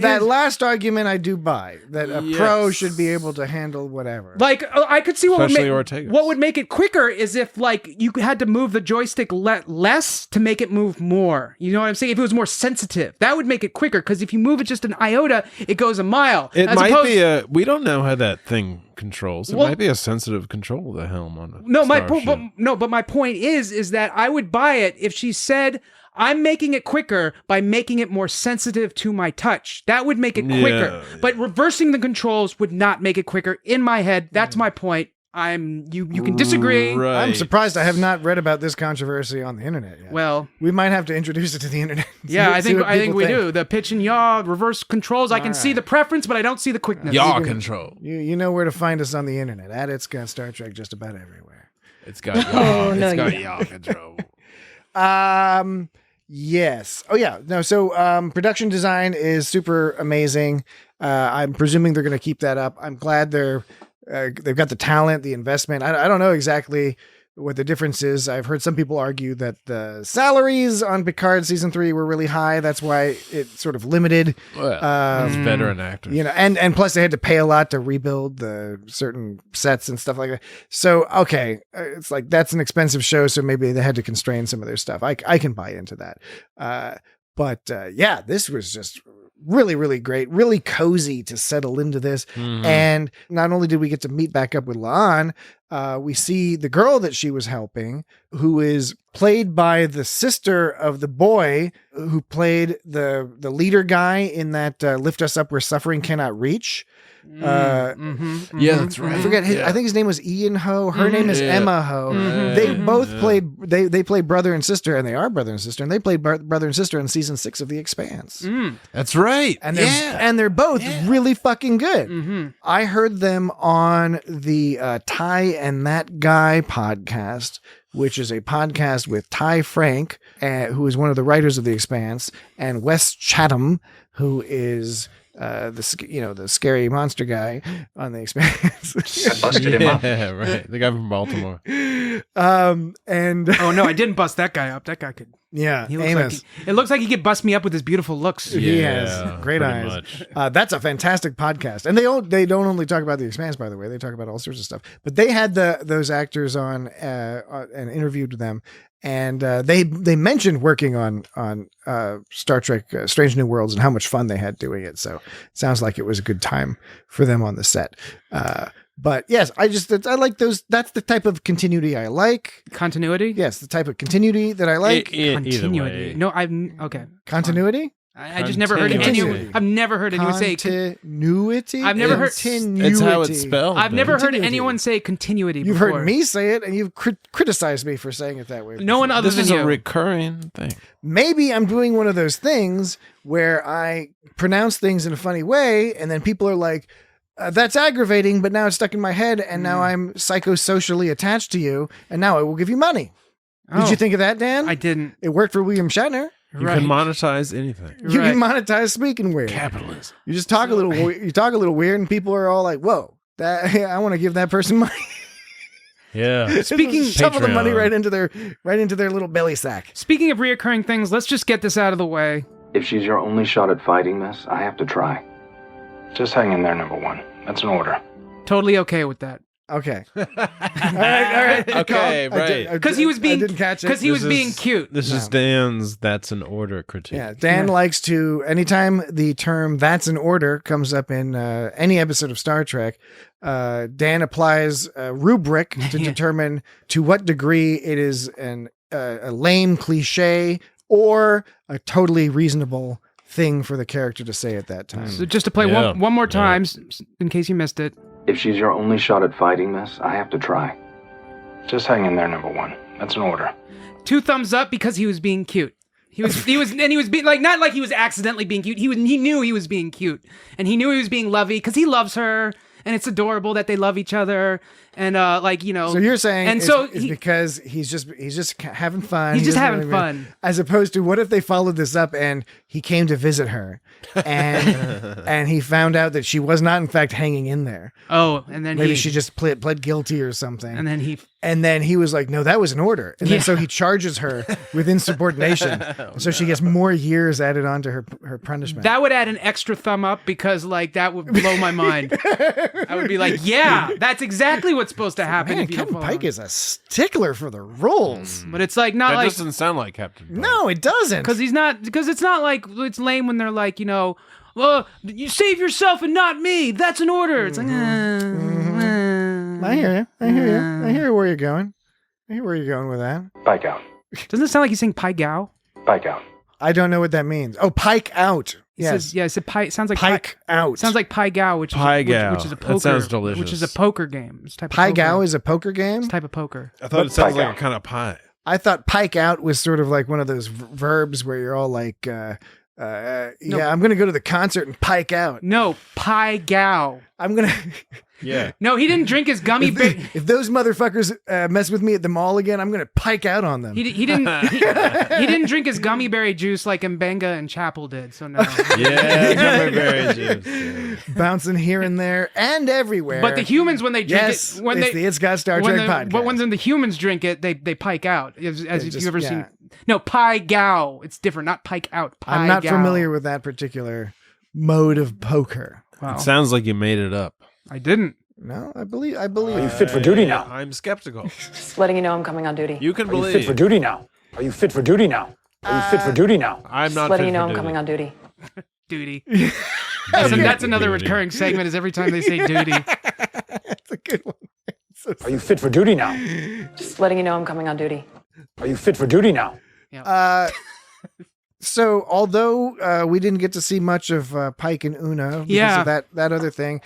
that is, last argument I do buy, that a pro should be able to handle whatever. like I could see Especially Ortega's. what would make it quicker is if like you had to move the joystick less to make it move more. You know what I'm saying? If it was more sensitive, that would make it quicker. Because if you move it just an iota, it goes a mile. It As might opposed- be we don't know how that thing controls. It Well- might be a sensitive control of the helm on a but my point is that I would buy it if she said, I'm making it quicker by making it more sensitive to my touch. That would make it quicker. Yeah. But reversing the controls would not make it quicker. In my head, that's my point. You can disagree. Right. I'm surprised I have not read about this controversy on the internet yet. Well, we might have to introduce it to the internet. yeah, I See what think people we do. The pitch and yaw, reverse controls. I can see the preference, but I don't see the quickness. Yaw control. You know where to find us on the internet. It's got Star Trek just about everywhere. It's got yaw. It's got yaw control. Yes. Oh yeah. No. So production design is super amazing. I'm presuming they're going to keep that up. I'm glad they've got the talent, the investment. I don't know exactly what the difference is. I've heard some people argue that the salaries on Picard season 3 were really high. That's why it sort of limited. Well, it's veteran actors. You know, and plus they had to pay a lot to rebuild the certain sets and stuff like that. So, okay, it's like that's an expensive show, so maybe they had to constrain some of their stuff. I can buy into that. But yeah, this was just really, really great, really cozy to settle into this. Mm-hmm. And not only did we get to meet back up with La'an, we see the girl that she was helping, who is played by the sister of the boy who played the leader guy in that Lift Us Up Where Suffering Cannot Reach. Yeah, that's right. I forget I think his name was Ian Ho. Her name is Emma Ho. They both played. They played brother and sister, and they are brother and sister, and they played brother and sister in season 6 of The Expanse. That's right. And they're both really fucking good. I heard them on the Ty and That Guy podcast, which is a podcast with Ty Frank, who is one of the writers of The Expanse, and Wes Chatham, who is the scary monster guy on The Expanse. I busted him up. Yeah, right. The guy from Baltimore. And oh no, I didn't bust that guy up. That guy could. Yeah, he looks Amos. it looks like he could bust me up with his beautiful looks. He has great eyes. That's a fantastic podcast, and they don't only talk about The Expanse, by the way. They talk about all sorts of stuff. But they had those actors on and interviewed them, and they mentioned working on Star Trek Strange New Worlds and how much fun they had doing it. So it sounds like it was a good time for them on the set. But yes, I like those. That's the type of continuity I like. Continuity? Yes, the type of continuity that I like. Continuity. No, okay. Continuity? I just never heard anyone. I've never heard anyone say continuity. I've never heard. It's how it's spelled. I've never heard anyone say continuity. You've before. heard me say it, and you've criticized me for saying it that way. No one other than you. This is a recurring thing. Maybe I'm doing one of those things where I pronounce things in a funny way, and then people are like, that's aggravating, but now it's stuck in my head, and now I'm psychosocially attached to you, and now I will give you money. Did you think of that, Dan? I didn't. It worked for William Shatner. You can monetize anything. You can monetize speaking weird. Capitalism. You just talk a little. You talk a little weird, and people are all like, "Whoa, I want to give that person money." Yeah. Shovel the money right into their little belly sack. Speaking of reoccurring things, let's just get this out of the way. If she's your only shot at fighting this, I have to try. Just hang in there, number one. That's an order. Totally okay with that. Okay. All right. Okay, right. Because he was being, I didn't catch it. Because he was being cute. This is Dan's "That's an Order" critique. Yeah, Dan likes to, anytime the term "that's an order" comes up in any episode of Star Trek, Dan applies a rubric to determine to what degree it is a lame cliche or a totally reasonable thing for the character to say at that time. So just to play one more time, in case you missed it. If she's your only shot at fighting this, I have to try. Just hang in there, number one. That's an order. 2 thumbs up because he was being cute. He was being like, not like he was accidentally being cute. He knew he was being cute, and he knew he was being lovey because he loves her, and it's adorable that they love each other, and So you're saying, and it's because he's just having fun. He's just having fun, as opposed to what if they followed this up and he came to visit her, and he found out that she was not in fact hanging in there. Oh, and then maybe she just pled guilty or something, and then he was like, no, that was an order, and then so he charges her with insubordination, so she gets more years added onto her punishment. That would add an extra thumb up because like that would blow my mind. I would be like, yeah, that's exactly what's supposed to happen. Man, Captain Pike is a stickler for the rules, but it's like not that like doesn't sound like Captain Pike. No, it doesn't, because it's not like it's lame when they're like, well, you save yourself and not me. That's an order. It's like, I hear you. I hear where you're going. I hear where you're going with that. Pike out. Doesn't it sound like he's saying Pike Gow? Pike out. I don't know what that means. Oh, Pike out. Yes. It said Pike. Sounds like Pike out. Sounds like Pai Gow, which is a poker. That sounds delicious. Which is a poker game. It's type of Pai poker. Gow is a poker game? It's a type of poker. I thought it sounded like a kind of pie. I thought Pike out was sort of like one of those verbs where you're all like, I'm going to go to the concert and pike out. No, Pai Gow. I'm going to... Yeah. No, he didn't drink his gummy bear. If those motherfuckers mess with me at the mall again, I'm going to pike out on them. He didn't drink his gummy berry juice like Mbenga and Chapel did. So no. Yeah, gummy berry juice. Bouncing here and there and everywhere. But the humans, when they drink it, It's Got Star Trek podcast. But when the humans drink it, they pike out. As if you've ever seen. No, Pai Gow. It's different, not pike out. Pai I'm not Gow. familiar with that particular mode of poker. Wow. It sounds like you made it up. I didn't. No, I believe. Are you fit for duty now? I'm skeptical. Just letting you know I'm coming on duty. You can believe. Are you fit for duty now? Are you fit for duty now? Are you fit for duty now? I'm not. Just letting fit you know for I'm duty. coming on duty. Duty. That's another recurring segment. Is every time they say duty. That's a good one. Are you fit for duty now? Just letting you know I'm coming on duty. Are you fit for duty now? Yeah. So although we didn't get to see much of Pike and Una because of that other thing,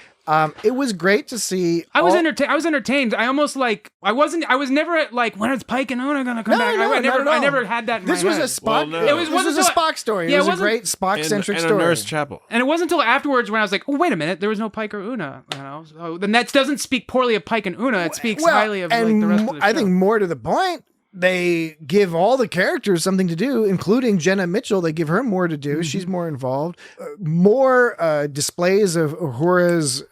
it was great to see. I was entertained. I almost like I was never like, when is Pike and Una gonna come back? I never had that in my head. This was a Spock. Well, no. This was a Spock story. It was a great Spock-centric and story. a Nurse Chapel. And it wasn't until afterwards when I was like, oh, wait a minute, there was no Pike or Una. So then that doesn't speak poorly of Pike and Una. It speaks highly of like, the rest of the show. I think more to the point, they give all the characters something to do, including Jenna Mitchell. They give her more to do. Mm-hmm. She's more involved. More displays of Uhura's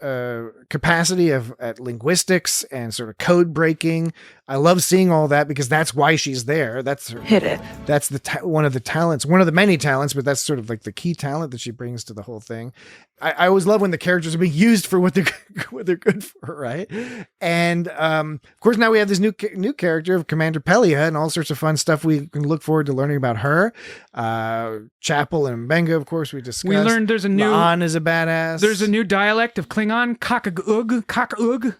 capacity at linguistics and sort of code breaking. I love seeing all that because that's why she's there. That's her, Hit it. That's one of the talents, one of the many talents, but that's sort of like the key talent that she brings to the whole thing. I always love when the characters are being used for what they're good for, right? And of course, now we have this new character of Commander Pelia and all sorts of fun stuff. We can look forward to learning about her. Chapel and Mbenga, of course, we discussed. We learned there's a new La'an is a badass. There's a new dialect of Klingon, Cock-ug.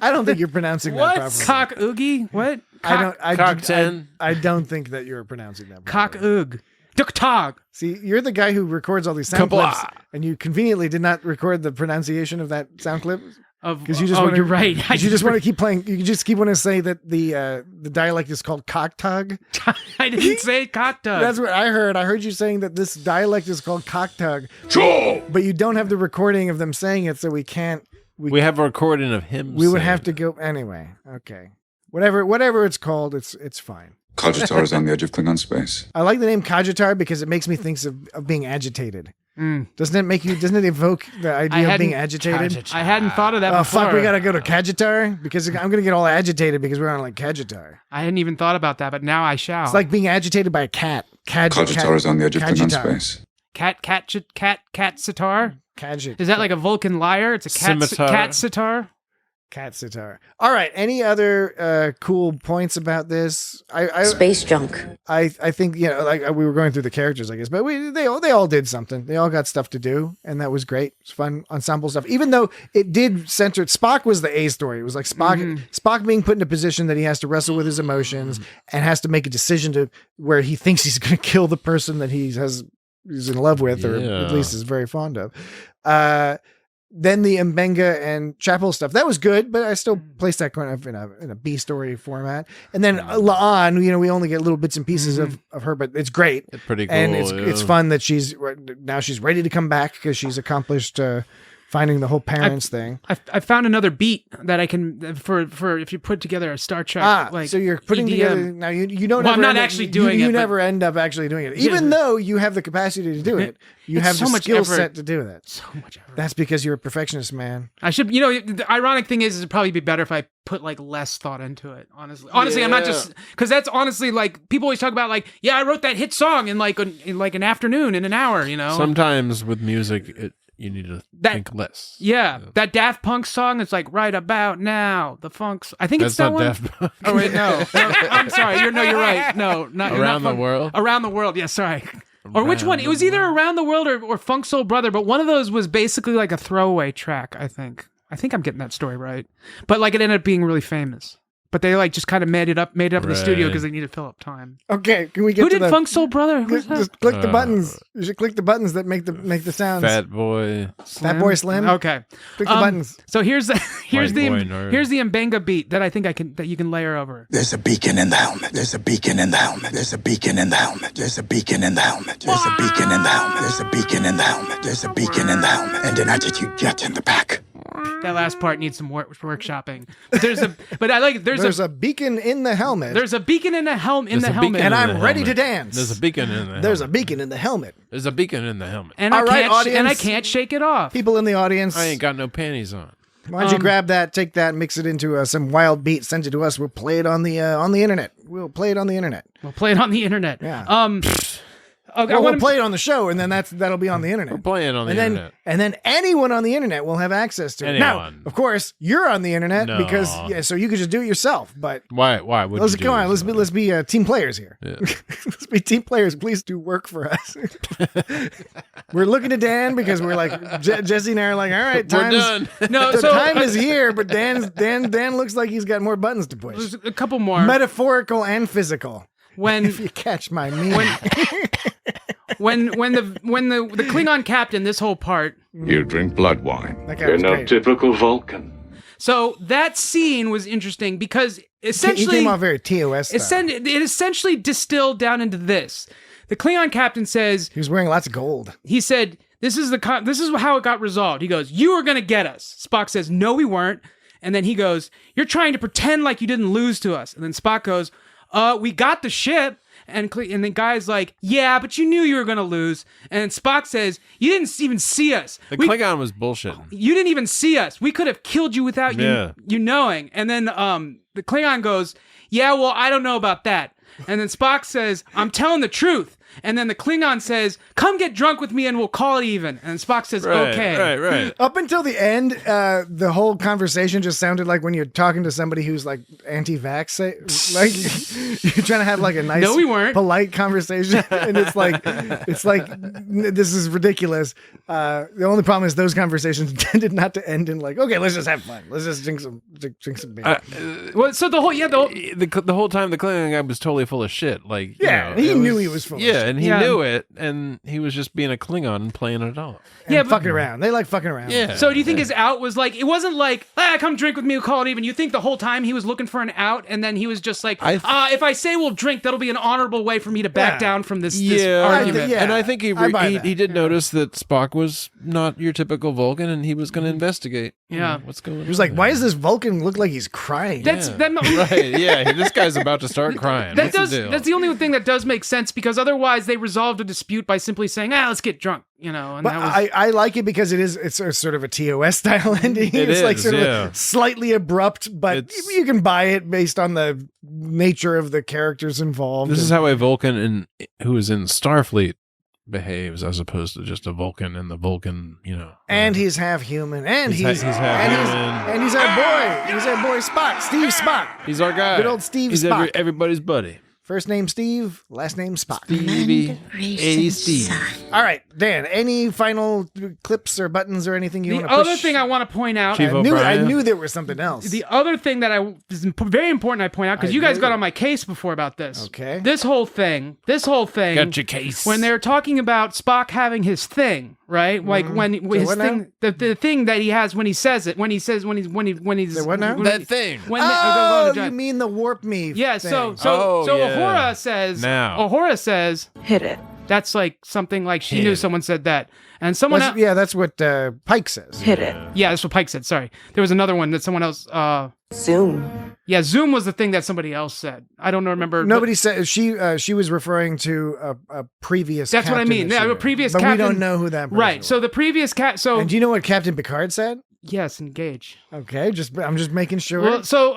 I don't think you're pronouncing that properly. Cock-oogie? What? I don't think that you're pronouncing that properly. Cock-ug. Duck-tog. See, you're the guy who records all these sound clips, and you conveniently did not record the pronunciation of that sound clip. Because you just you're right. You just want to keep playing. You just keep wanting to say that the dialect is called cocktug. I didn't say cocktug. That's what I heard. I heard you saying that this dialect is called cocktug. Sure. But you don't have the recording of them saying it, so we can't. We have a recording of him. We would have to go anyway. Okay, whatever it's called, it's fine. Kajitar is on the edge of Klingon space. I like the name Kajitar because it makes me think of being agitated. Doesn't it evoke the idea of being agitated? Kajitar. I hadn't thought of that before. Oh, fuck, we gotta go to Kajitar? Because I'm gonna get all agitated because we're on like Kajitar. I hadn't even thought about that, but now I shall. It's like being agitated by a cat. Kajitar is on the edge of Klingon space. Cat sitar? Kadjit. Is that like a Vulcan lyre? It's a cat sitar. Cat sitar. All right. Any other cool points about this? Space junk. I think like we were going through the characters, I guess, but they all did something. They all got stuff to do, and that was great. It's fun ensemble stuff. Even though it did center Spock was the A story. It was like Spock being put in a position that he has to wrestle with his emotions and has to make a decision to where he thinks he's going to kill the person that he's in love with, or at least is very fond of. Then the Mbenga and Chapel stuff, that was good, but I still placed that kind of in a B story format. And then La'an, we only get little bits and pieces of her, but it's great. It's pretty cool. And it's fun that she's ready to come back because she's accomplished finding the whole parents thing. I found another beat that I can for if you put together a Star Trek. So you're putting together now. You don't. Well, I'm not actually doing it. You never end up actually doing it, even though you have the capacity to do it. You have the skill set to do that. So much effort. That's because you're a perfectionist, man. I should. The ironic thing is it'd probably be better if I put like less thought into it. Honestly, I'm not just because that's honestly like people always talk about like I wrote that hit song in like an afternoon in an hour. Sometimes with music you need to think less. Yeah, that Daft Punk song. It's like right about now. The funks. I think it's that one. Daft Punk. Oh wait, no. I'm sorry. You're right. No, not Around not the World. Around the World. Yeah, sorry. Or which one? It was either Around the World or Funk Soul Brother, but one of those was basically like a throwaway track. I think I'm getting that story right, but like it ended up being really famous. But they like just kind of made it up in the studio because they needed to fill up time. Okay, can we get Who did Funk Soul Brother? Just click the buttons. You should click the buttons that make the sounds. Fat Boy Slim. Okay, click the buttons. So here's the Mbenga beat that I think that you can layer over. There's a beacon in the helmet. There's a beacon in the helmet. There's a beacon in the helmet. There's a beacon in the helmet. There's a beacon in the helmet. There's a beacon in the helmet. There's a beacon in the helmet. And an attitude jet in the back. That last part needs some workshopping. There's a beacon in the helmet. There's a beacon in the helmet. And I'm ready to dance. There's a beacon in the helmet. There's a beacon in the helmet. There's a beacon in the helmet. And I can't shake it off. People in the audience. I ain't got no panties on. Why don't you grab that, take that, mix it into some wild beat, send it to us. We'll play it on the internet. We'll play it on the internet. Yeah. Okay, we'll play it on the show, and then that'll be on the internet. We're playing on the internet. And then anyone on the internet will have access to it. Now, of course, you're on the internet because so you could just do it yourself. But why? Would come on, let's be team players here. Yeah. Let's be team players. Please do work for us. We're looking to Dan because we're like Jesse and I are like, all right, we're done. Time is here, but Dan looks like he's got more buttons to push. There's a couple more, metaphorical and physical. If you catch my meaning. When the Klingon captain, this whole part. You drink blood wine. You're no typical Vulcan. So that scene was interesting because essentially he came off very TOS style. It essentially distilled down into this. The Klingon captain says he was wearing lots of gold. He said, "This is how it got resolved." He goes, "You were gonna get us." Spock says, "No, we weren't." And then he goes, "You're trying to pretend like you didn't lose to us." And then Spock goes, "We got the ship." And the guy's like, "Yeah, but you knew you were going to lose." And Spock says, "You didn't even see us." The Klingon was bullshitting. You didn't even see us. We could have killed you without you knowing. And then the Klingon goes, "Yeah, well, I don't know about that." And then Spock says, "I'm telling the truth." And then the Klingon says, "Come get drunk with me and we'll call it even." And Spock says, "Okay." Right. Up until the end, the whole conversation just sounded like when you're talking to somebody who's like anti-vax, like you're trying to have like a nice, no, we weren't. polite conversation, and it's like this is ridiculous. The only problem is those conversations tended not to end in like, okay, let's just have fun. Let's just drink some beer. So the whole time the Klingon guy was totally full of shit. Like he knew he was full of shit. And he knew it, and he was just being a Klingon and playing it off. And fucking around. They like fucking around. Yeah. So do you think his out was like, it wasn't like, come drink with me, we'll call it even. You think the whole time he was looking for an out, and then he was just like, if I say we'll drink, that'll be an honorable way for me to back down from this argument. And I think he did notice that Spock was not your typical Vulcan, and he was going to investigate. Yeah. What's going on? He was like, why does this Vulcan look like he's crying? Right, yeah. This guy's about to start crying. That's the only thing that does make sense, because otherwise they resolved a dispute by simply saying, let's get drunk, And but I like it because it's a sort of a TOS style ending. It's like sort of slightly abrupt, but you can buy it based on the nature of the characters involved. This is how a Vulcan who is in Starfleet behaves as opposed to just a Vulcan and the Vulcan, And he's half human, and he's half human. And he's our boy. He's our boy Spock, Steve Spock. He's our guy. Good old Steve he's Spock. Everybody's buddy. First name Steve, last name Spock. Stevie A. Steve. All right, Dan, any final clips or buttons or anything you want to The push? other thing I want to point out, I knew there was something else. The other thing that is very important I point out, because you guys got on my case before about this. Okay. This whole thing. Got your case. When they're talking about Spock having his thing, right? Like when his thing, the thing that he has when he says it, when he's what now? That thing. You mean the warp me? Yeah. thing. So yeah. Uhura says, Hit it. That's like something like she knew someone said that. And someone else. Yeah, that's what Pike says. Hit it. Yeah, that's what Pike said. Sorry. There was another one that someone else. Zoom. Yeah, Zoom was the thing that somebody else said. I don't remember. Nobody said she was referring to a previous. That's what I mean. Yeah, a previous captain. But we don't know who that person Right. was. So the previous And do you know what Captain Picard said? Yes, engage. Okay, I'm just making sure. Well, so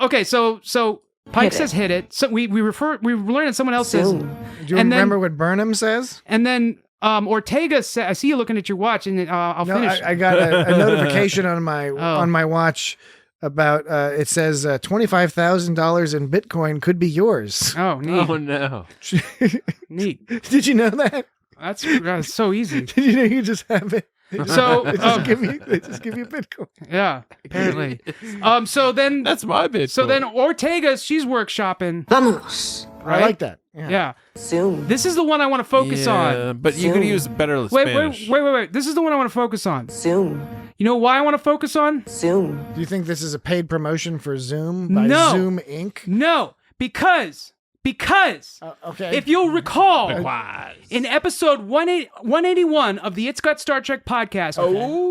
Pike says hit it. So we learned that someone else says. Do you remember what Burnham says? And then Ortega said, I see you looking at your watch, and I'll finish. I got a notification on my watch about it says $25,000 in Bitcoin could be yours. Oh, neat. Oh no. Neat. Did you know that? That's so easy. Did you know you just have it? They just give you Bitcoin. Yeah, apparently. So then that's my Bitcoin. So then Ortega, she's workshopping. Vamos. Right? I like that. Yeah. Zoom. This is the one I want to focus on. But you could use better Spanish. Wait. This is the one I want to focus on. Zoom. You know why I want to focus on? Zoom. Do you think this is a paid promotion for Zoom by Zoom Inc.? No, because okay. If you'll recall, in episode 181 of the It's Got Star Trek podcast,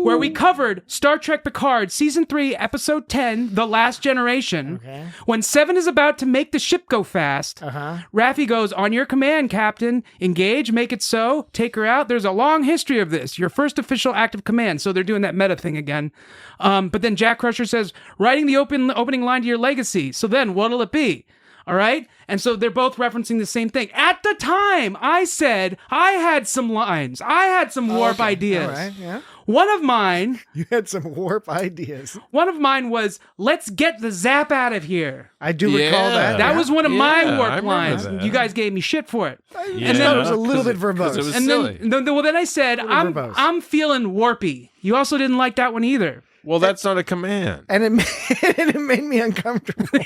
where we covered Star Trek Picard Season 3, Episode 10, The Last Generation, when Seven is about to make the ship go fast, Raffi goes, on your command, Captain, engage, make it so, take her out. There's a long history of this, your first official act of command. So they're doing that meta thing again. But then Jack Crusher says, writing the opening line to your legacy. So then what'll it be? All right? And so they're both referencing the same thing. At the time, I said I had some lines. I had some warp ideas. All right, yeah. One of mine... You had some warp ideas. One of mine was, let's get the zap out of here. I do recall that. That was one of my warp I lines. that. You guys gave me shit for it. And then it was a little bit verbose. It was and silly. then I said, I'm feeling warpy. You also didn't like that one either. Well, that's not a command. And it made me uncomfortable.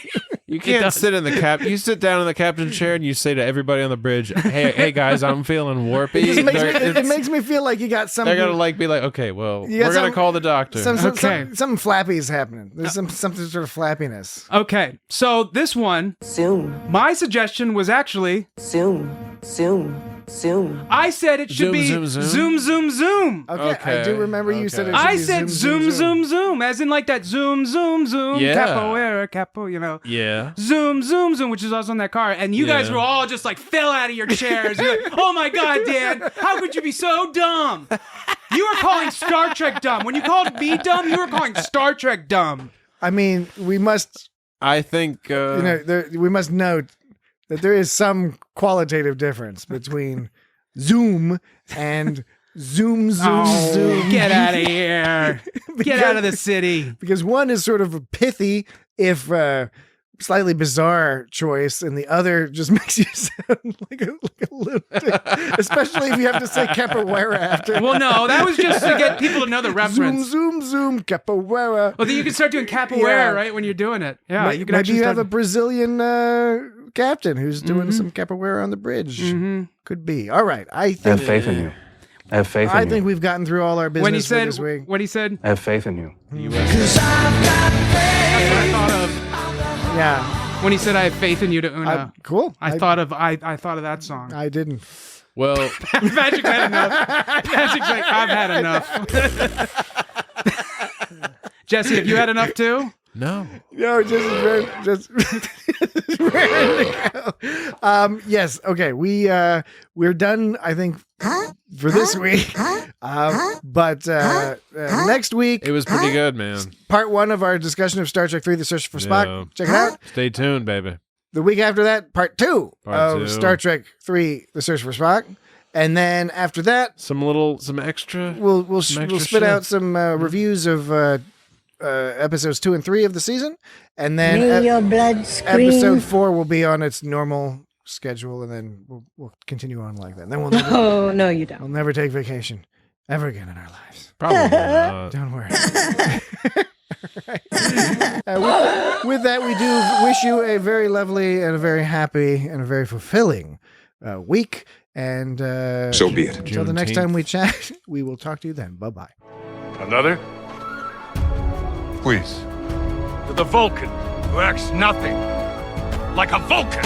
You can't sit in the You sit down in the captain's chair and you say to everybody on the bridge, "Hey guys, I'm feeling warpy." It makes me feel like you got something. They're gonna be like, "Okay, well, we're gonna call the doctor." Something flappy is happening. There's something sort of flappiness. Okay, so this one, Zoom. My suggestion was actually Zoom. I said it should be zoom. Okay, I do remember you said it should I be said zoom, as in like that zoom, Yeah. capo, you know. Yeah. Zoom, which is also on that car. And you guys were all just like fell out of your chairs. You're like, oh my God, Dan, how could you be so dumb? You were calling Star Trek dumb. When you called me dumb, you were calling Star Trek dumb. I mean, we must. I think we must note that there is some qualitative difference between Zoom and Zoom. Get out of here. Get out of the city. Because one is sort of a pithy, if slightly bizarre choice, and the other just makes you sound like a lunatic, especially if you have to say capoeira after. Well, no, that was just to get people to know the reference. Zoom, capoeira. Well, then you can start doing capoeira, right, when you're doing it. Yeah, you can maybe you have a Brazilian captain who's doing some capoeira on the bridge. Could be. All right, I think. I have faith in you. I have faith in you. I think we've gotten through all our business for this week. What he said? I have faith in you. That's what I thought of. Yeah. When he said, "I have faith in you" to Una. Cool. I thought of that song. I didn't. Well, Magic's had enough. Magic's like, I've had enough. Jesse, have you had enough too? No, just raring to go. Yes. Okay. We're done. I think for this week. But next week it was pretty good, man. Part 1 of our discussion of Star Trek 3: The Search for Spock. Yeah. Check it out. Stay tuned, baby. The week after that, part 2 of Star Trek 3: The Search for Spock. And then after that, some extra. We'll spit out some reviews of episodes 2 and 3 of the season, and then May your blood scream. episode 4 will be on its normal schedule, and then we'll continue on like that. And then we'll never, Oh, no, you don't. we'll never take vacation ever again in our lives. Probably not. Don't worry. With that, we do wish you a very lovely and a very happy and a very fulfilling week. And so be it. Until the next time we chat, we will talk to you then. Bye-bye. Another? Please. To the Vulcan, who acts nothing like a Vulcan.